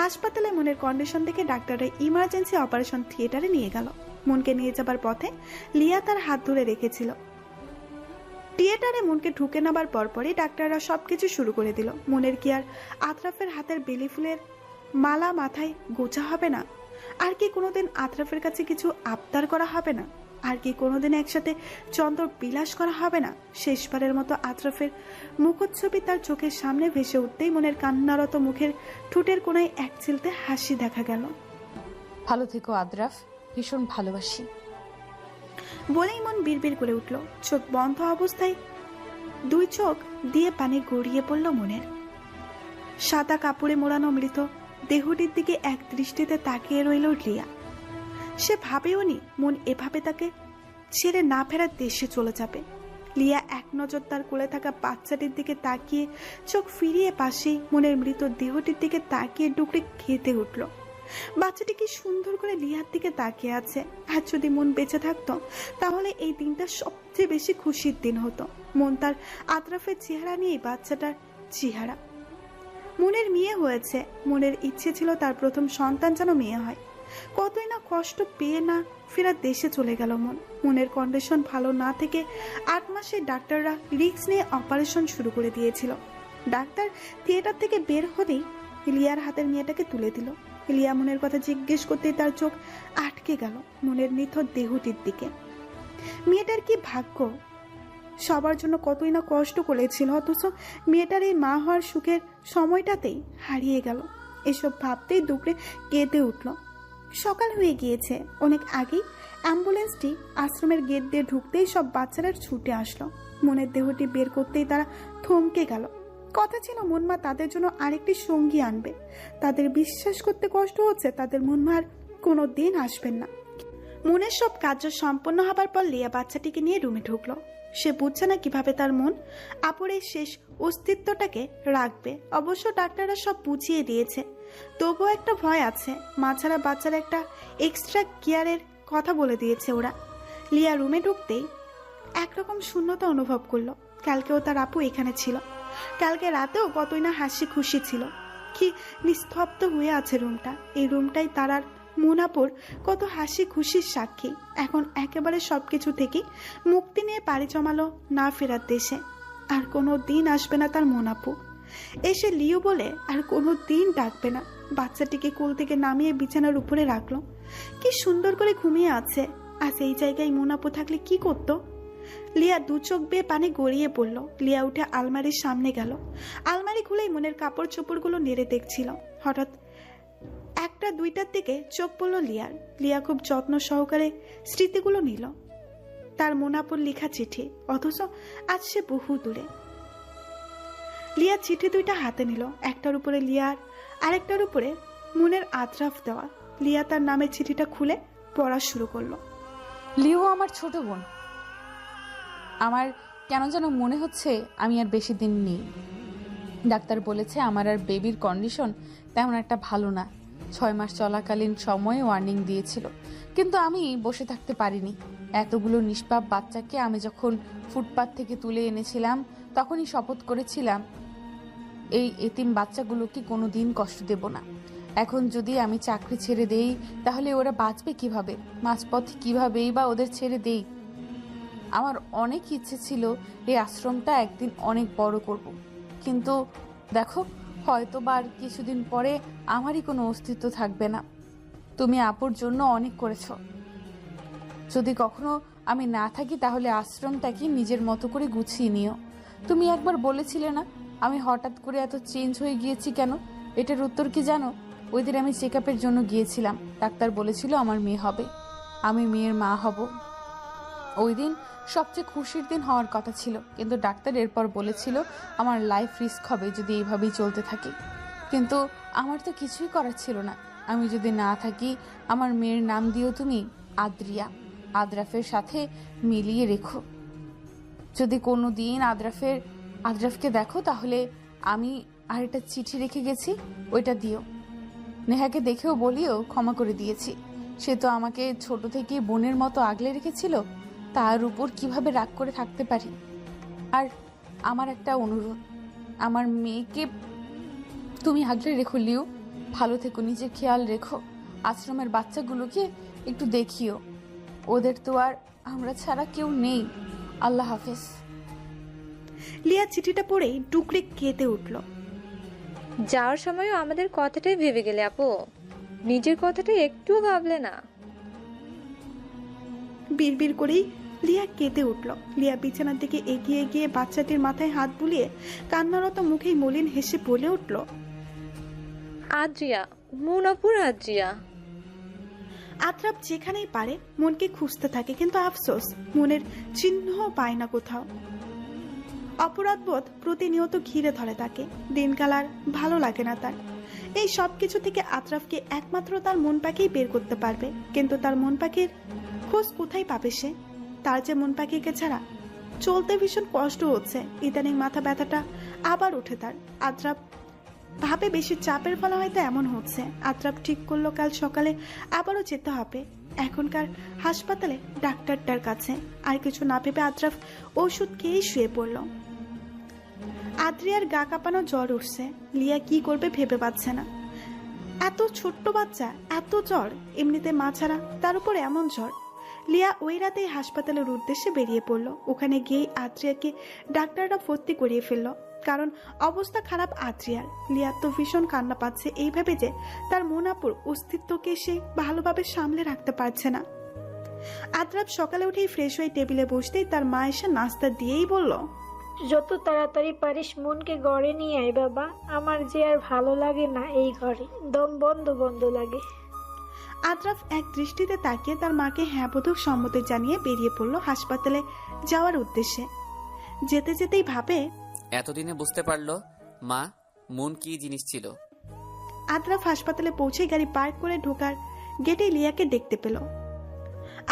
হাসপাতালে মনের কন্ডিশন দেখে ডাক্তাররা ইমার্জেন্সি অপারেশন থিয়েটারে নিয়ে গেল। মনকে নিয়ে যাবার পথে লিয়া তার হাত ধরে রেখেছিল। থিয়েটারে মনকে ঢুকে নেবার পরপরই ডাক্তাররা সবকিছু শুরু করে দিল। মনের কি আর আতরাফের হাতের বেলি ফুলের মালা মাথায় গোছা হবে না? আর কি কোনোদিন আতরাফের কাছে কিছু আবদার করা হবে না? আর কি কোনোদিন একসাথে চন্দ্র বিলাস করা হবে না? শেষবারের মতো আতরাফের মুখচ্ছবি তার চোখের সামনে ভেসে উঠতেই মনের কান্নারত মুখের ঠোঁটের কোনায় এক চিলতে হাসি দেখা গেল। ভালো থেকো আদ্রাফ, ভীষণ ভালোবাসি। বলেই মন বিড়বিড় করে উঠল। চোখ বন্ধ অবস্থায় দুই চোখ দিয়ে পানি গড়িয়ে পড়ল মনের। সাদা কাপড়ে মোড়ানো মৃত দেহটির দিকে এক দৃষ্টিতে তাকিয়ে রইল লিয়া। সে ভাবেওনি মন এভাবে তাকে ছেড়ে না ফেরার দেশে চলে যাবে। লিয়া এক নজর তার কোলে থাকা বাচ্চাটির দিকে তাকিয়ে চোখ ফিরিয়ে পাশেই মনের মৃত দেহটির দিকে তাকিয়ে ডুকরে খেতে উঠল। বাচ্চাটি কি সুন্দর করে লিয়ার দিকে তাকিয়ে আছে। আর যদি মন বেঁচে থাকতো তাহলে এই দিনটা সবচেয়ে বেশি খুশির দিন হতো। মন তার আতরাফের চেহারা নিয়ে বাচ্চাটার চেহারা। মনের মেয়ে হয়েছে, মনের ইচ্ছে ছিল তার প্রথম সন্তান যেন মেয়ে হয়। কতই না কষ্ট পেয়ে না ফেরার দেশে চলে গেল মন। মনের কন্ডিশন ভালো না থেকে 8 মাসে ডাক্তাররা রিস্ক নিয়ে অপারেশন শুরু করে দিয়েছিল। ডাক্তার থিয়েটার থেকে বের হতেই লিয়ার হাতের মেয়েটাকে তুলে দিল। লিয়া মনের কথা জিজ্ঞেস করতেই তার চোখ আটকে গেল মনের নিথর দেহটির দিকে। মেয়েটার কি ভাগ্য, সবার জন্য কতই না কষ্ট করেছিল, অথচ মেয়েটার এই মা হওয়ার সুখের সময়টাতেই হারিয়ে গেল। এসব ভাবতেই দুপুরে কেঁদে উঠল। সকাল হয়ে গিয়েছে। অনেক আগেই অ্যাম্বুলেন্সটি আশ্রমের গেট দিয়ে ঢুকতেই সব বাচ্চারা ছুটে আসলো। মনের দেহটি বের করতেই তারা থমকে গেল। কথা ছিল মনমা তাদের জন্য আরেকটি সঙ্গী আনবে। তাদের বিশ্বাস করতে কষ্ট হচ্ছে তাদের মনমা আর কোনো দিন আসবেন না। মনের সব কার্য সম্পন্ন হবার পর লিয়া বাচ্চাটিকে নিয়ে রুমে ঢুকলো। সে বুঝছে না কিভাবে তার মন আপরের শেষ অস্তিত্বটাকে রাখবে। অবশ্য ডাক্তাররা সব বুঝিয়ে দিয়েছে, তবুও একটা ভয় আছে। মা ছাড়া বাচ্চার একটা এক্সট্রা কেয়ারের কথা বলে দিয়েছে ওরা। লিয়া রুমে ঢুকতেই একরকম শূন্যতা অনুভব করলো। কালকেও তার আপু এখানে ছিল, কালকে রাতেও কতই না হাসি খুশি ছিল। কি নিস্তব্ধ হয়ে আছে রুমটা। এই রুমটাই তার আর মুনাপুর কত হাসি খুশির সাক্ষী। এখন একেবারে সবকিছু থেকে মুক্তি নিয়ে পাড়ি জমালো না ফেরার দেশে। আর কোনো দিন আসবে না তার মুনাপু। এসে লিও বলে আর কোনো দিন ডাকবে না। বাচ্চাটিকে কোল থেকে নামিয়ে বিছানার উপরে রাখলো। কি সুন্দর করে ঘুমিয়ে আছে। আর সেই জায়গায় মুনাপু থাকলে কি করতো? লিয়া দু চোখ বেয়ে পানি গড়িয়ে পড়ল। লিয়া উঠে আলমারির সামনে গেল। আলমারি খুলেই মনের কাপড় চোপড়গুলো নেড়ে দেখছিল। হঠাৎ একটা দুইটার দিকে চোখ পড়ল লিয়ার। লিয়া খুব যত্ন সহকারে স্মৃতিগুলো নিল। তার মোনাপুর লেখা চিঠি, অথচ আজ সে বহু দূরে। লিয়া চিঠি দুইটা হাতে নিল। একটার উপরে লিয়ার, আরেকটার উপরে মনের আতরাফ দেওয়া। লিয়া তার নামে চিঠিটা খুলে পড়া শুরু করলো। লিও আমার ছোট বোন। আমার কেন যেন মনে হচ্ছে আমি আর বেশি দিন নেই। ডাক্তার বলেছে আমার আর বেবির কন্ডিশন তেমন একটা ভালো না। 6 মাস চলাকালীন সময়ে ওয়ার্নিং দিয়েছিল, কিন্তু আমি বসে থাকতে পারিনি। এতগুলো নিষ্পাপ বাচ্চাকে আমি যখন ফুটপাত থেকে তুলে এনেছিলাম তখনই শপথ করেছিলাম এই এতিম বাচ্চাগুলোকে কোনো দিন কষ্ট দেব না। এখন যদি আমি চাকরি ছেড়ে দেই তাহলে ওরা বাঁচবে কিভাবে? মাঝপথে কিভাবেই বা ওদের ছেড়ে দেই? আমার অনেক ইচ্ছে ছিল এই আশ্রমটা একদিন অনেক বড় করব, কিন্তু দেখো হয়তো বা আর কিছুদিন পরে আমারই কোনো অস্তিত্ব থাকবে না। তুমি আপুর জন্য অনেক করেছো। যদি কখনো আমি না থাকি তাহলে আশ্রমটাকে নিজের মতো করে গুছিয়ে নিও। তুমি একবার বলেছিলে না আমি হঠাৎ করে এত চেঞ্জ হয়ে গিয়েছি কেন? এটার উত্তর কি জানো? ওই দিন আমি চেক আপের জন্য গিয়েছিলাম। ডাক্তার বলেছিল আমার মেয়ে হবে, আমি মেয়ের মা হব। ওই দিন সবচেয়ে খুশির দিন হওয়ার কথা ছিল, কিন্তু ডাক্তার এরপর বলেছিল আমার লাইফ রিস্ক হবে যদি এইভাবেই চলতে থাকে। কিন্তু আমার তো কিছুই করার ছিল না। আমি যদি না থাকি আমার মেয়ের নাম দিও তুমি আদ্রিয়া। আদ্রাফের সাথে মিলিয়ে রেখো। যদি কোনো দিন আদ্রাফকে দেখো তাহলে আমি আর একটা চিঠি রেখে গেছি, ওইটা দিও। নেহাকে দেখেও বলিও ক্ষমা করে দিয়েছি। সে তো আমাকে ছোট থেকে বোনের মতো আগলে রেখেছিল, তার উপর কিভাবে রাগ করে থাকতে পারি? আর আমার একটা অনুরোধ, আমার মেয়েকে তুমি আগলে রেখো লিও। ভালো থেকো, নিজের খেয়াল রেখো। আশ্রমের বাচ্চাগুলোকে একটু দেখিও, ওদের তো আর আমরা ছাড়া কেউ নেই। আল্লাহ হাফেজ। লিয়া চিঠিটা পড়েই টুকরে কেঁদে উঠল। যাওয়ার সময়ও আমাদের কথাটাই ভেবে গেলে আপু, নিজের কথাটা একটুও ভাবলে না। বিড়বিড় করেই লিয়া কেঁদে উঠল। লিয়া বিছানার দিকে এগিয়ে গিয়ে বাচ্চাটির মাথায় হাত বুলিয়ে কান্নারত মুখেই মলিন হেসে বলে উঠল, আদ্রিয়া, মুনাপুর আদ্রিয়া। আত্রাপ যেখানেই পারে মনকে খুঁজতে থাকে, কিন্তু আফসোস মনের চিহ্নও পায় না কোথাও। অপরাধবোধ প্রতিনিয়ত ঘিরে ধরে তাকে। দিনকাল আর ভালো লাগে না তার। এই সব কিছু থেকে আত্রাফকে একমাত্র তার মন পাখিই বের করতে পারবে, কিন্তু তার মন পাখির খোঁজ কোথায় পাবে সে? তার যে মন পাখিকে ছাড়া চলতে ভীষণ কষ্ট হচ্ছে। ইদানিং মাথা ব্যথাটা আবার উঠে তার। আত্রাপ ভাবে বেশি চাপের ফলে হয়তো এমন হচ্ছে। আত্রাপ ঠিক করলো কাল সকালে আবারও যেতে হবে এখনকার হাসপাতালে ডাক্তারটার কাছে। আর কিছু না ভেবে আত্রাফ ওষুধ খেয়েই শুয়ে পড়ল। আদ্রিয়ার গা কাঁপানো জ্বর উঠছে। লিয়া কি করবে ভেবে পাচ্ছে না। এত ছোট্ট বাচ্চা, এত জ্বর, এমনিতে মা ছাড়া, তার উপর এমন জ্বর। লিয়া ওই রাতেই হাসপাতালের উদ্দেশ্যে বেরিয়ে পড়ল। ওখানে গিয়ে আদ্রিয়াকে ডাক্তাররা ভর্তি করিয়ে ফেলল, কারণ অবস্থা খারাপ আদ্রিয়ার। লিয়া তো ভীষণ কান্না পাচ্ছে এই ভেবে যে তার মোনাপুর অস্তিত্বকে সে ভালোভাবে সামলে রাখতে পারছে না। আদ্রাপ সকালে উঠেই ফ্রেশ হয়ে টেবিলে বসতেই তার মা এসে নাস্তা দিয়েই বলল, যত তাড়াতাড়ি পারিস মনকে ঘরে নিয়ে আয় বাবা, আমার যে আর ভালো লাগে না এই ঘরে, দম বন্ধ বন্ধ লাগে। আদ্রাফ এক দৃষ্টিতে তাকিয়ে তার মাকে হ্যাঁ বোধক সম্মতি জানিয়ে বেরিয়ে পড়ল হাসপাতালে যাওয়ার উদ্দেশ্যে। যেতে যেতেই ভাবে, এতদিনে বুঝতে পারলো মা মন কি জিনিস ছিল। আদ্রাফ হাসপাতালে পৌঁছে গাড়ি পার্ক করে ঢোকার গেটে লিয়াকে দেখতে পেল।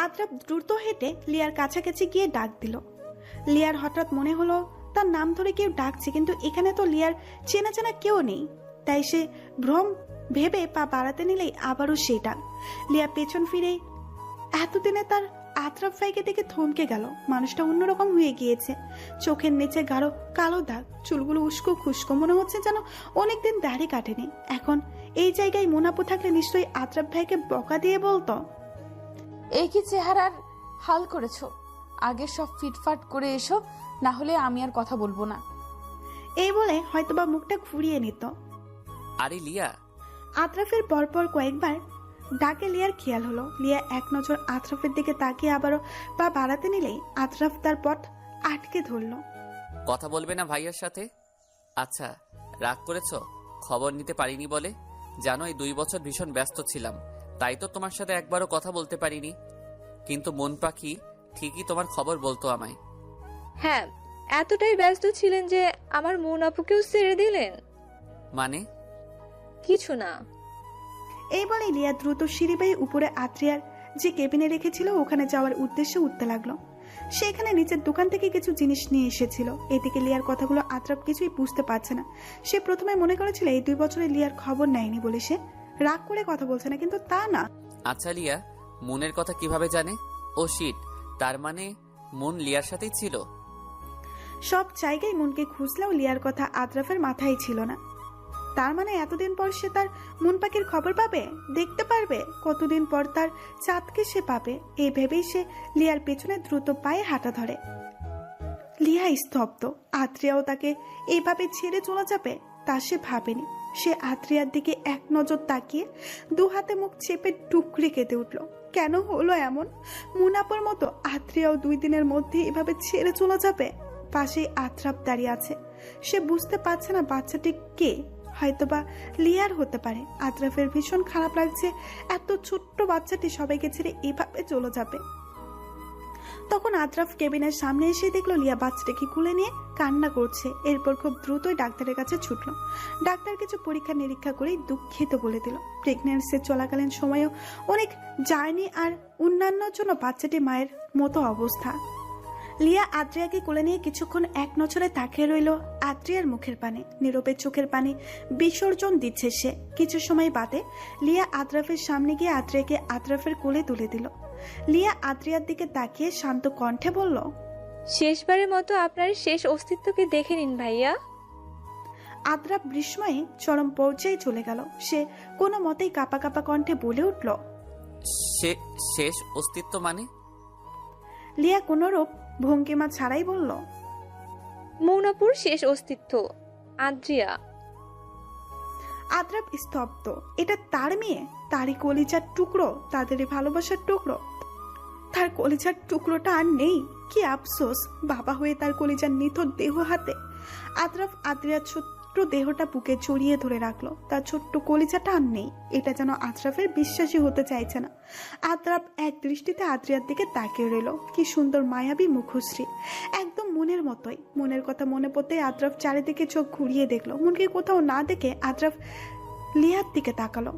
আদ্রাফ দ্রুত হেঁটে লিয়ার কাছাকাছি গিয়ে ডাক দিল। লিয়ার হঠাৎ মনে হলো তার নাম ধরে কেউ ডাকছে, কিন্তু এখানে তো লিয়ার চেনা চেনা কেউ নেই। তাই সে ভ্রম ভেবে পা বাড়াতে নিলেই আবারও সেই ডাক। লিয়া পেছন ফিরে এতদিনে তার আত্রাফ ভাইকে দেখে থমকে গেল। মানুষটা অন্যরকম হয়ে গিয়েছে। চোখের নিচে গাঢ় কালো দাগ, চুলগুলো উস্কো খুস্কো, মনে হচ্ছে যেন অনেকদিন দাড়ি কাটেনি। এখন এই জায়গায় মোনাপু থাকলে নিশ্চয়ই আত্রাফ ভাইকে বকা দিয়ে বলতো, এই কি চেহারার হাল করেছো? আগে সব ফিটফাট করে এসো, না হলে আমি আর কথা বলবো না। এই বলে হয়তোবা মুখটা ঘুরিয়ে নিত। আরে লিয়া। আত্রাফের পরপর কয়েকবার ডাকে লিয়ার খেয়াল হলো। লিয়া এক নজর আত্রাফের দিকে তাকিয়ে আবারও পা বাড়াতে নিলেই আত্রাফ তার পথ আটকে ধরল। কথা বলবে না ভাইয়ার সাথে? আচ্ছা, রাগ করেছ খবর নিতে পারিনি বলে? জানো এই 2 বছর ভীষণ ব্যস্ত ছিলাম, তাই তো তোমার সাথে একবারও কথা বলতে পারিনি। কিন্তু মন পাখি ঠিকই তোমার খবর বলতো আমায়। হ্যাঁ, এতটাই ব্যস্ত ছিলেন যে আমার মন আপুকেও ছেড়ে দিলেন? মানে? কিছু না। এই বলে লিয়া দ্রুত সিঁড়ি বেয়ে উপরে আত্রিয়ার যে কেবিনে রেখেছিল ওখানে যাওয়ার উদ্দেশ্যে উঠতে লাগলো। সে এখানে নিচের দোকান থেকে কিছু জিনিস নিয়ে এসেছিল। এদিকে লিয়ার কথাগুলো আত্রাপ কিছুই বুঝতে পারছে না। সে প্রথমে মনে করেছিল এই 2 বছরে লিয়ার খবর নেয়নি বলে সে রাগ করে কথা বলছে না, কিন্তু তা না। আচ্ছা লিয়া মনের কথা কিভাবে জানে? ও শিট, তার মানে মন লিয়ার সাথেই ছিল। সব জায়গায় মনকে খুঁজলেও লিয়ার কথা আত্রাফের মাথায় ছিল না। তার মানে এতদিন পর সে তার মন পাখির খবর পাবে, দেখতে পারবে। কতদিন পর তার চাঁদকে সে পাবে, এই ভেবেই সে লিয়ার পেছনে দ্রুত পায়ে হাঁটা ধরে। লিয়া স্তব্ধ। আত্রিয়াও তাকে এইভাবে ছেড়ে চলে যাবে তা সে ভাবেনি। সে আত্রিয়ার দিকে এক নজর তাকিয়ে 2 হাতে মুখ চেপে টুকরে কেঁদে উঠল। কেন হলো এমন? মুনাপুর মতো আত্রিয়াও 2 দিনের মধ্যে এভাবে ছেড়ে চলে যাবে? পাশেই আত্রাপ দাঁড়িয়ে আছে। সে বুঝতে পারছে না বাচ্চাটি কে। হয়তোবা লিয়ার হতে পারে। আত্রাফের ভীষণ খারাপ লাগছে, এত ছোট্ট বাচ্চাটি সবাইকে ছেড়ে এভাবে চলে যাবে। তখন আত্রাফ কেবিনের সামনে এসে দেখলো লিয়া বাচ্চাটাকে খুলে নিয়ে কান্না করছে। এরপর খুব দ্রুতই ডাক্তারের কাছে ছুটলো। ডাক্তার কিছু পরীক্ষা নিরীক্ষা করেই দুঃখিত বলে দিল। প্রেগন্যান্সি চলাকালীন সময়েও অনেক জার্নি আর অন্যান্যর জন্য বাচ্চাটি মায়ের মতো অবস্থা। লিয়া আদ্রিয়াকে কোলে নিয়ে কিছুক্ষণ এক নজরে তাকিয়ে রইল আদ্রিয়ার মুখের পানে। নীরবের চোখের পানি বিসর্জন দিচ্ছে সে। কিছু সময় বাদে লিয়া আদ্রাফের সামনে গিয়ে আদ্রিয়াকে আদ্রাফের কোলে তুলে দিল। লিয়া আদ্রিয়ার দিকে তাকিয়ে শান্ত কণ্ঠে বলল, শেষবারের মতো আপনার শেষ অস্তিত্বকে দেখে নিন ভাইয়া। আদ্রাফ বিস্ময়ে চরম পর্যায়ে চলে গেল। সে কোনো মতেই কাঁপা কাঁপা কণ্ঠে বলে উঠল, শেষ অস্তিত্ব মানে? লিয়া কোনরূপ ভঙ্গিমা ছাড়াই বলল, মৌনাপুর শেষ অস্তিত্ব আদ্রিয়া। আদ্রাফ স্তব্ধ। এটা তার মেয়ে, তারই কলিজার টুকরো, তাদেরই ভালোবাসার টুকরো। তার কলিজার টুকরোটা আর নেই। কি আফসোস, বাবা হয়ে তার কলিজার নিথর দেহ হাতে। আদ্রাফ আদ্রিয়ার ছোট্ট দেহটা বুকে জড়িয়ে ধরে রাখলো। তার ছোট্ট কলিজাটা আর নেই। এটা যেন আদ্রাফের বিশ্বাসই হতে চাইছে না। আদ্রাফ এক দৃষ্টিতে আদ্রিয়ার দিকে তাকিয়ে রইল। কি সুন্দর মায়াবী মুখশ্রী, একদম মনের মতোই। মনের কথা মনে পড়তে আদ্রাফ চারিদিকে চোখ ঘুরিয়ে দেখলো। মনকে কোথাও না দেখে আদ্রাফ লিয়ার দিকে তাকালো।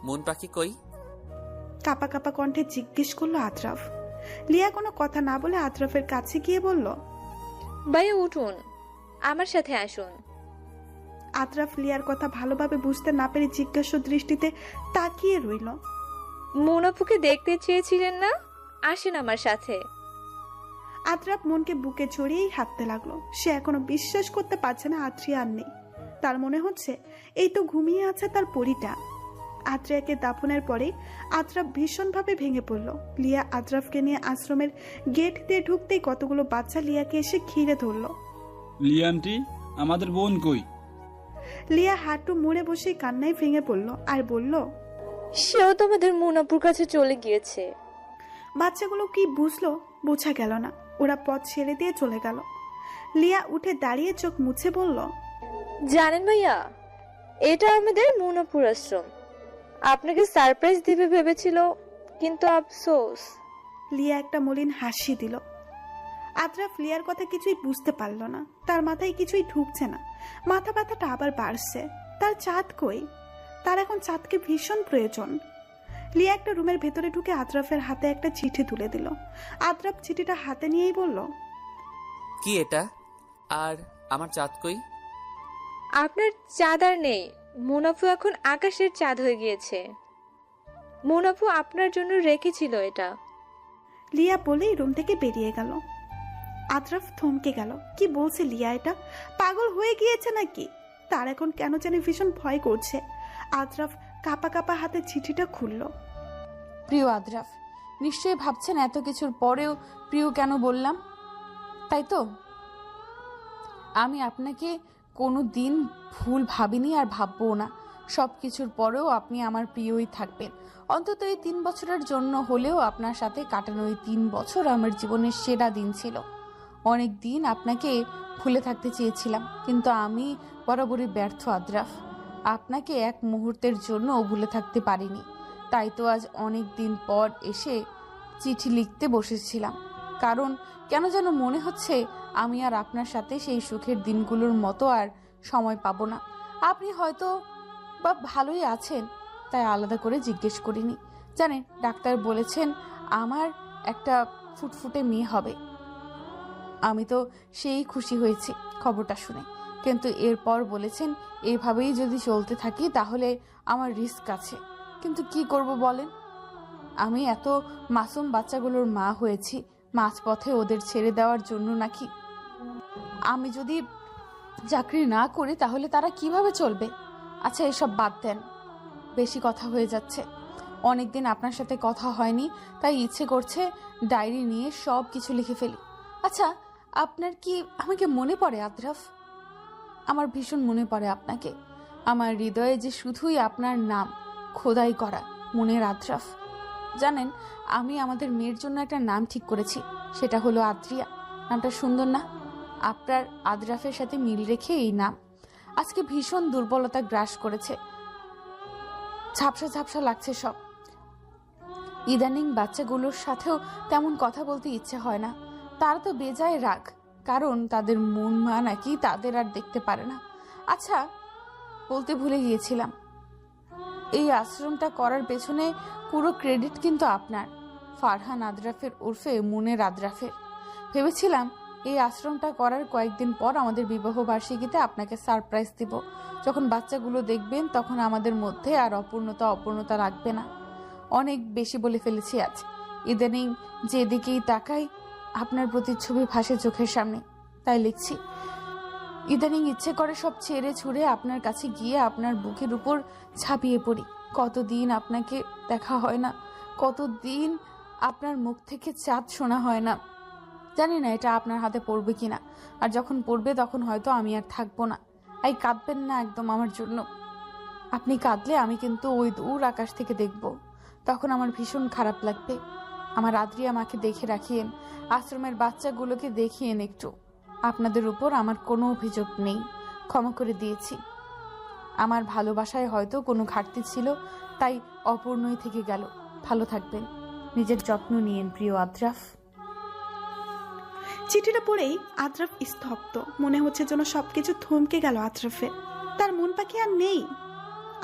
মন পাখি কই? কাপা কাপা কণ্ঠে জিজ্ঞেস করলো আদ্রাফ। লিয়া কোনো কথা না বলে আদ্রাফের কাছে গিয়ে বলল, ভাইয়া উঠুন, আমার সাথে আসুন। আদ্রাফ লিয়ার কথা ভালোভাবে বুঝতে না পেরে জিজ্ঞাসা দৃষ্টিতে তাকিয়ে রইল। মুনাফুকে দেখতে চেয়েছিলেন না? আসেন আমার সাথে। আদ্রাফ মনকে বুকে জড়িয়েই হাঁটতে লাগলো। সে এখনো বিশ্বাস করতে পারছে না আদ্রিয়া আর নেই। তার মনে হচ্ছে এই তো ঘুমিয়ে আছে তার পরিটা। আদ্রিয়াকে দাফনের পরে আদ্রাফ ভীষণভাবে ভেঙে পড়ল। লিয়া আদ্রাফকে নিয়ে আশ্রমের গেট দিয়ে ঢুকতেই কতগুলো বাচ্চা লিয়াকে এসে ঘিরে ধরল। লিয়া আন্টি, আমাদের বোন কই? লিয়া হাঁটু মুড়ে বসেই কান্নায় ভেঙে পড়ল আর বলল, সেও তোমাদের মুনাপুর কাছে চলে গিয়েছে। বাচ্চাগুলো কি বুঝলো বোঝা গেল না। ওরা পথ ছেড়ে দিয়ে চলে গেল। লিয়া উঠে দাঁড়িয়ে চোখ মুছে বলল, জানেন ভাইয়া, এটা আমাদের মুনাপুর আশ্রম। আপনাকে সারপ্রাইজ দিবে ভেবেছিল, কিন্তু আফসোস। লিয়া একটা মলিন হাসি দিল। আদ্রাফ লিয়ার কথা কিছুই বুঝতে পারল না। তার মাথায় কিছুই ঢুকছে না। মাথা ব্যথাটা আবার বাড়ছে। তার চাঁদ কই? তার এখন চাঁদকে ভীষণ প্রয়োজন। লিয়া একটা রুমের ভেতরে ঢুকে আদ্রাফের হাতে একটা চিঠি তুলে দিল। আদ্রাফ চিঠিটা হাতে নিয়েই বলল, কি এটা? আর আমার চাঁদ কই? আপনার চাঁদ আর নেই। মুনাফু এখন আকাশের চাঁদ হয়ে গিয়েছে। মুনাফু আপনার জন্য রেখেছিল এটা। লিয়া বলেই রুম থেকে বেরিয়ে গেল। আদ্রাফ থমকে গেল। কি বলছে লিয়া? এটা পাগল হয়ে গিয়েছে নাকি? তার এখন কেন জানি ভীষণ ভয় করছে। আদ্রাফ কাপা কাপা হাতে চিঠিটা খুলল। প্রিয় আদ্রাফ, নিশ্চয়ই ভাবছেন এত কিছুর পরেও প্রিয় কেন বললাম, তাই তো? আমি আপনাকে কোনো দিন ভুল ভাবিনি আর ভাববও না। সব কিছুর পরেও আপনি আমার প্রিয়ই থাকবেন। অন্তত এই 3 বছরের জন্য হলেও আপনার সাথে কাটানো এই 3 বছর আমার জীবনের সেরা দিন ছিল। অনেক দিন আপনাকে ভুলে থাকতে চেয়েছিলাম, কিন্তু আমি বরাবরই ব্যর্থ আদ্রাফ। আপনাকে এক মুহূর্তের জন্য ভুলে থাকতে পারিনি। তাই তো আজ অনেক দিন পর এসে চিঠি লিখতে বসেছিলাম। কারণ কেন যেন মনে হচ্ছে আমি আর আপনার সাথে সেই সুখের দিনগুলোর মতো আর সময় পাবো না। আপনি হয়তো বা ভালোই আছেন, তাই আলাদা করে জিজ্ঞেস করিনি। জানেন, ডাক্তার বলেছেন আমার একটা ফুটফুটে মেয়ে হবে। আমি তো সেই খুশি হয়েছি খবরটা শুনে, কিন্তু এরপর বলেছেন এইভাবেই যদি চলতে থাকি তাহলে আমার রিস্ক আছে। কিন্তু কি করব বলেন? আমি এত মাসুম বাচ্চাগুলোর মা হয়েছি মাঝপথে ওদের ছেড়ে দেওয়ার জন্য নাকি? আমি যদি চাকরি না করি তাহলে তারা কিভাবে চলবে? আচ্ছা, এসব বাদ দেন, বেশি কথা হয়ে যাচ্ছে। অনেকদিন আপনার সাথে কথা হয়নি, তাই ইচ্ছে করছে ডায়েরি নিয়ে সব কিছু লিখে ফেলি। আচ্ছা, আপনার কি আমাকে মনে পড়ে আদ্রাফ? আমার ভীষণ মনে পড়ে আপনাকে। আমার হৃদয়ে যে শুধুই আপনার নাম খোদাই করা, মনের আদ্রাফ। জানেন, আমি আমাদের মেয়ের জন্য একটা নাম ঠিক করেছি, সেটা হলো আদ্রিয়া। নামটা সুন্দর না? আপনার আদ্রাফের সাথে মিল রেখে এই নাম। আজকে ভীষণ দুর্বলতা গ্রাস করেছে, ঝাপসা ঝাপসা লাগছে সব। ইদানিং বাচ্চাগুলোর সাথেও তেমন কথা বলতে ইচ্ছে হয় না। তারা তো বেজায় রাগ, কারণ তাদের মন মা নাকি তাদের আর দেখতে পারে না। আচ্ছা, বলতে ভুলে গিয়েছিলাম, এই আশ্রমটা করার পেছনে পুরো ক্রেডিট কিন্তু আপনার, ফারহান আদ্রাফের ওরফে মুনের আদ্রাফের। ভেবেছিলাম এই আশ্রমটা করার কয়েকদিন পর আমাদের বিবাহ বার্ষিকীতে আপনাকে সারপ্রাইজ দিব। যখন বাচ্চাগুলো দেখবেন তখন আমাদের মধ্যে আর অপূর্ণতা রাখবে না। অনেক বেশি বলে ফেলেছি আজ। ইদানিং যেদিকেই তাকাই আপনার প্রতিচ্ছবি ভাসে চোখের সামনে, তাই লিখছি। ইদানিং ইচ্ছে করে সব ছেড়ে ছুড়ে আপনার কাছে গিয়ে আপনার বুকের উপর ঝাঁপিয়ে পড়ি। কতদিন আপনাকে দেখা হয় না, কতদিন আপনার মুখ থেকে চাঁদ শোনা হয় না। জানি না এটা আপনার হাতে পড়বে কিনা, আর যখন পড়বে তখন হয়তো আমি আর থাকবো না। এই কাঁদবেন না একদম আমার জন্য। আপনি কাঁদলে আমি কিন্তু ওই দূর আকাশ থেকে দেখব, তখন আমার ভীষণ খারাপ লাগবে। আমার আদ্রিয়া মাকে দেখে রাখিয়েন, আশ্রমের বাচ্চাগুলোকে দেখিয়েন একটু। আপনাদের উপর আমার কোনো অভিযোগ নেই, ক্ষমা করে দিয়েছি। আমার ভালোবাসায় হয়তো কোনো ঘাটতি ছিল, তাই অপূর্ণই থেকে গেল। ভালো থাকবেন, নিজের যত্ন নিয়েন প্রিয় আদ্রাফ। চিঠিটা পড়েই আদ্রাফ স্তব্ধ। মনে হচ্ছে যেন সবকিছু থমকে গেল আদ্রাফের। তার মন পাখি আর নেই।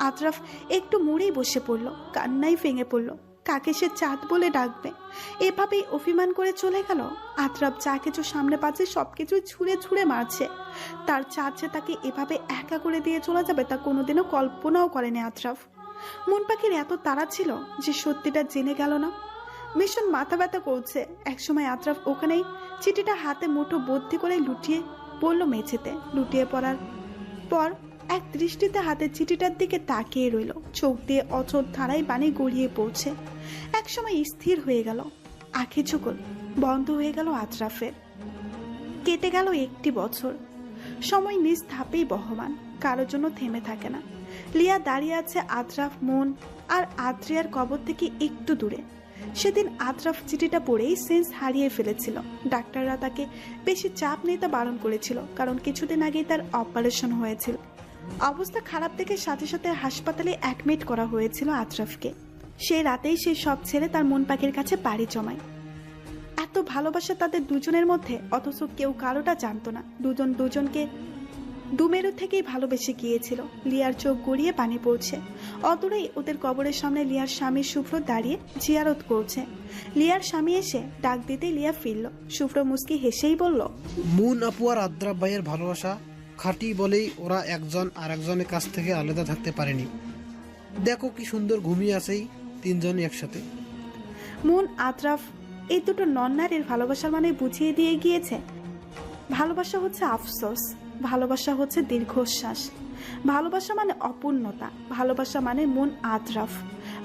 আদ্রাফ একটু মুড়েই বসে পড়ল, কান্নাই ভেঙে পড়ল। কাকে সে চাঁদ বলে ডাকবে? এভাবেই অভিমান করে চলে গেল। আদ্রাফ যা কিছু সামনে পাচ্ছে সবকিছু ছুঁড়ে ছুঁড়ে মারছে। তার চাঁদ যে তাকে এভাবে একা করে দিয়ে চলে যাবে তা কোনোদিনও কল্পনাও করেনি আদ্রাফ। মন পাখির এত তাড়া ছিল যে সত্যিটা জেনে গেল না। ভীষণ মাথা ব্যথা করছে। একসময় আদ্রাফ ওখানেই চিঠিটা হাতে মুঠো বদ্ধি করে লুটিয়ে পড়ল মেঝেতে। লুটিয়ে পড়ার পর এক দৃষ্টিতে হাতের চিঠিটার দিকে তাকিয়ে রইল। চোখ দিয়ে অচল ধারায় পানি গড়িয়ে পড়ছে। একসময় স্থির হয়ে গেল। আঁখি ঝুঁকল বন্ধ হয়ে গেল আদ্রাফের। কেটে গেল 1টি বছর। সময় নিজ ধাপেই বহমান, কারোর জন্য থেমে থাকে না। লিয়া দাঁড়িয়ে আছে আদ্রাফ, মন আর আদ্রিয়ার কবর থেকে একটু দূরে। সেদিন আদ্রাফ চিঠিটা পড়েই সেন্স হারিয়ে ফেলেছিল। ডাক্তাররা তাকে বেশি চাপ নিতে বারণ করেছিল, কারণ কিছুদিন আগেই তার অপারেশন হয়েছিল। অবস্থা খারাপ দেখে সাথে সাথে হাসপাতালে অ্যাডমিট করা হয়েছিল আদ্রাফকে। সেই রাতেই সে সব ছেড়ে তার মন পাখির কাছে পাড়ি জমায়। এত ভালোবাসা তাদের দুজনের মধ্যে, অথচ কেউ কারোটা জানতো না। দুজন দুজনকে দুমেরু থেকেই ভালোবেসে গিয়েছিল। লিয়ার চোখ গড়িয়ে পানি পড়ছে। অদূরেই ওদের কবরের সামনে লিয়ার স্বামী শুভ্র দাঁড়িয়ে জিয়ারত করছে। লিয়ার স্বামী এসে ডাক দিতে লিয়া ফিরল। শুভ্র মুস্কি হেসেই বলল, মুন আপু আর আদ্রাফ ভাইয়ের ভালোবাসা খাঁটি বলেই ওরা একজন আর একজনের কাছ থেকে আলাদা থাকতে পারেনি। দেখো কি সুন্দর ঘুমিয়ে আছেই তিনজনই একসাথে। মুন আদ্রাফ এই দুটো নন্নারের ভালোবাসার মানে বুঝিয়ে দিয়ে গিয়েছে। ভালোবাসা হচ্ছে আফসোস, ভালোবাসা হচ্ছে দীর্ঘশ্বাস, ভালোবাসা মানে অপূর্ণতা, ভালোবাসা মানে মন আদ্রাফ।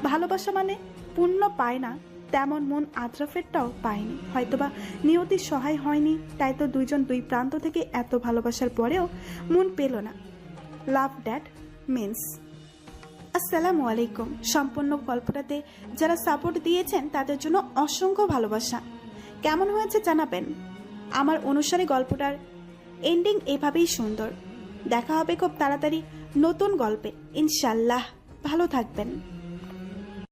ভালোবাসা মানে পূর্ণ পায় না, তেমন মন আদ্রাফেরটাও পায়নি। হয়তোবা নিয়তি সহায় হয়নি, তাই তো দুইজন দুই প্রান্ত থেকে এত ভালোবাসার পরেও মন পেল না। Love that means. আসসালামু আলাইকুম। সম্পূর্ণ গল্পটাতে যারা সাপোর্ট দিয়েছেন তাদের জন্য অসংখ্য ভালোবাসা। কেমন হয়েছে জানাবেন। আমার অনুসারে গল্পটার এন্ডিং এভাবেই সুন্দর। দেখা হবে খুব তাড়াতাড়ি নতুন গল্পে ইনশাল্লাহ। ভালো থাকবেন।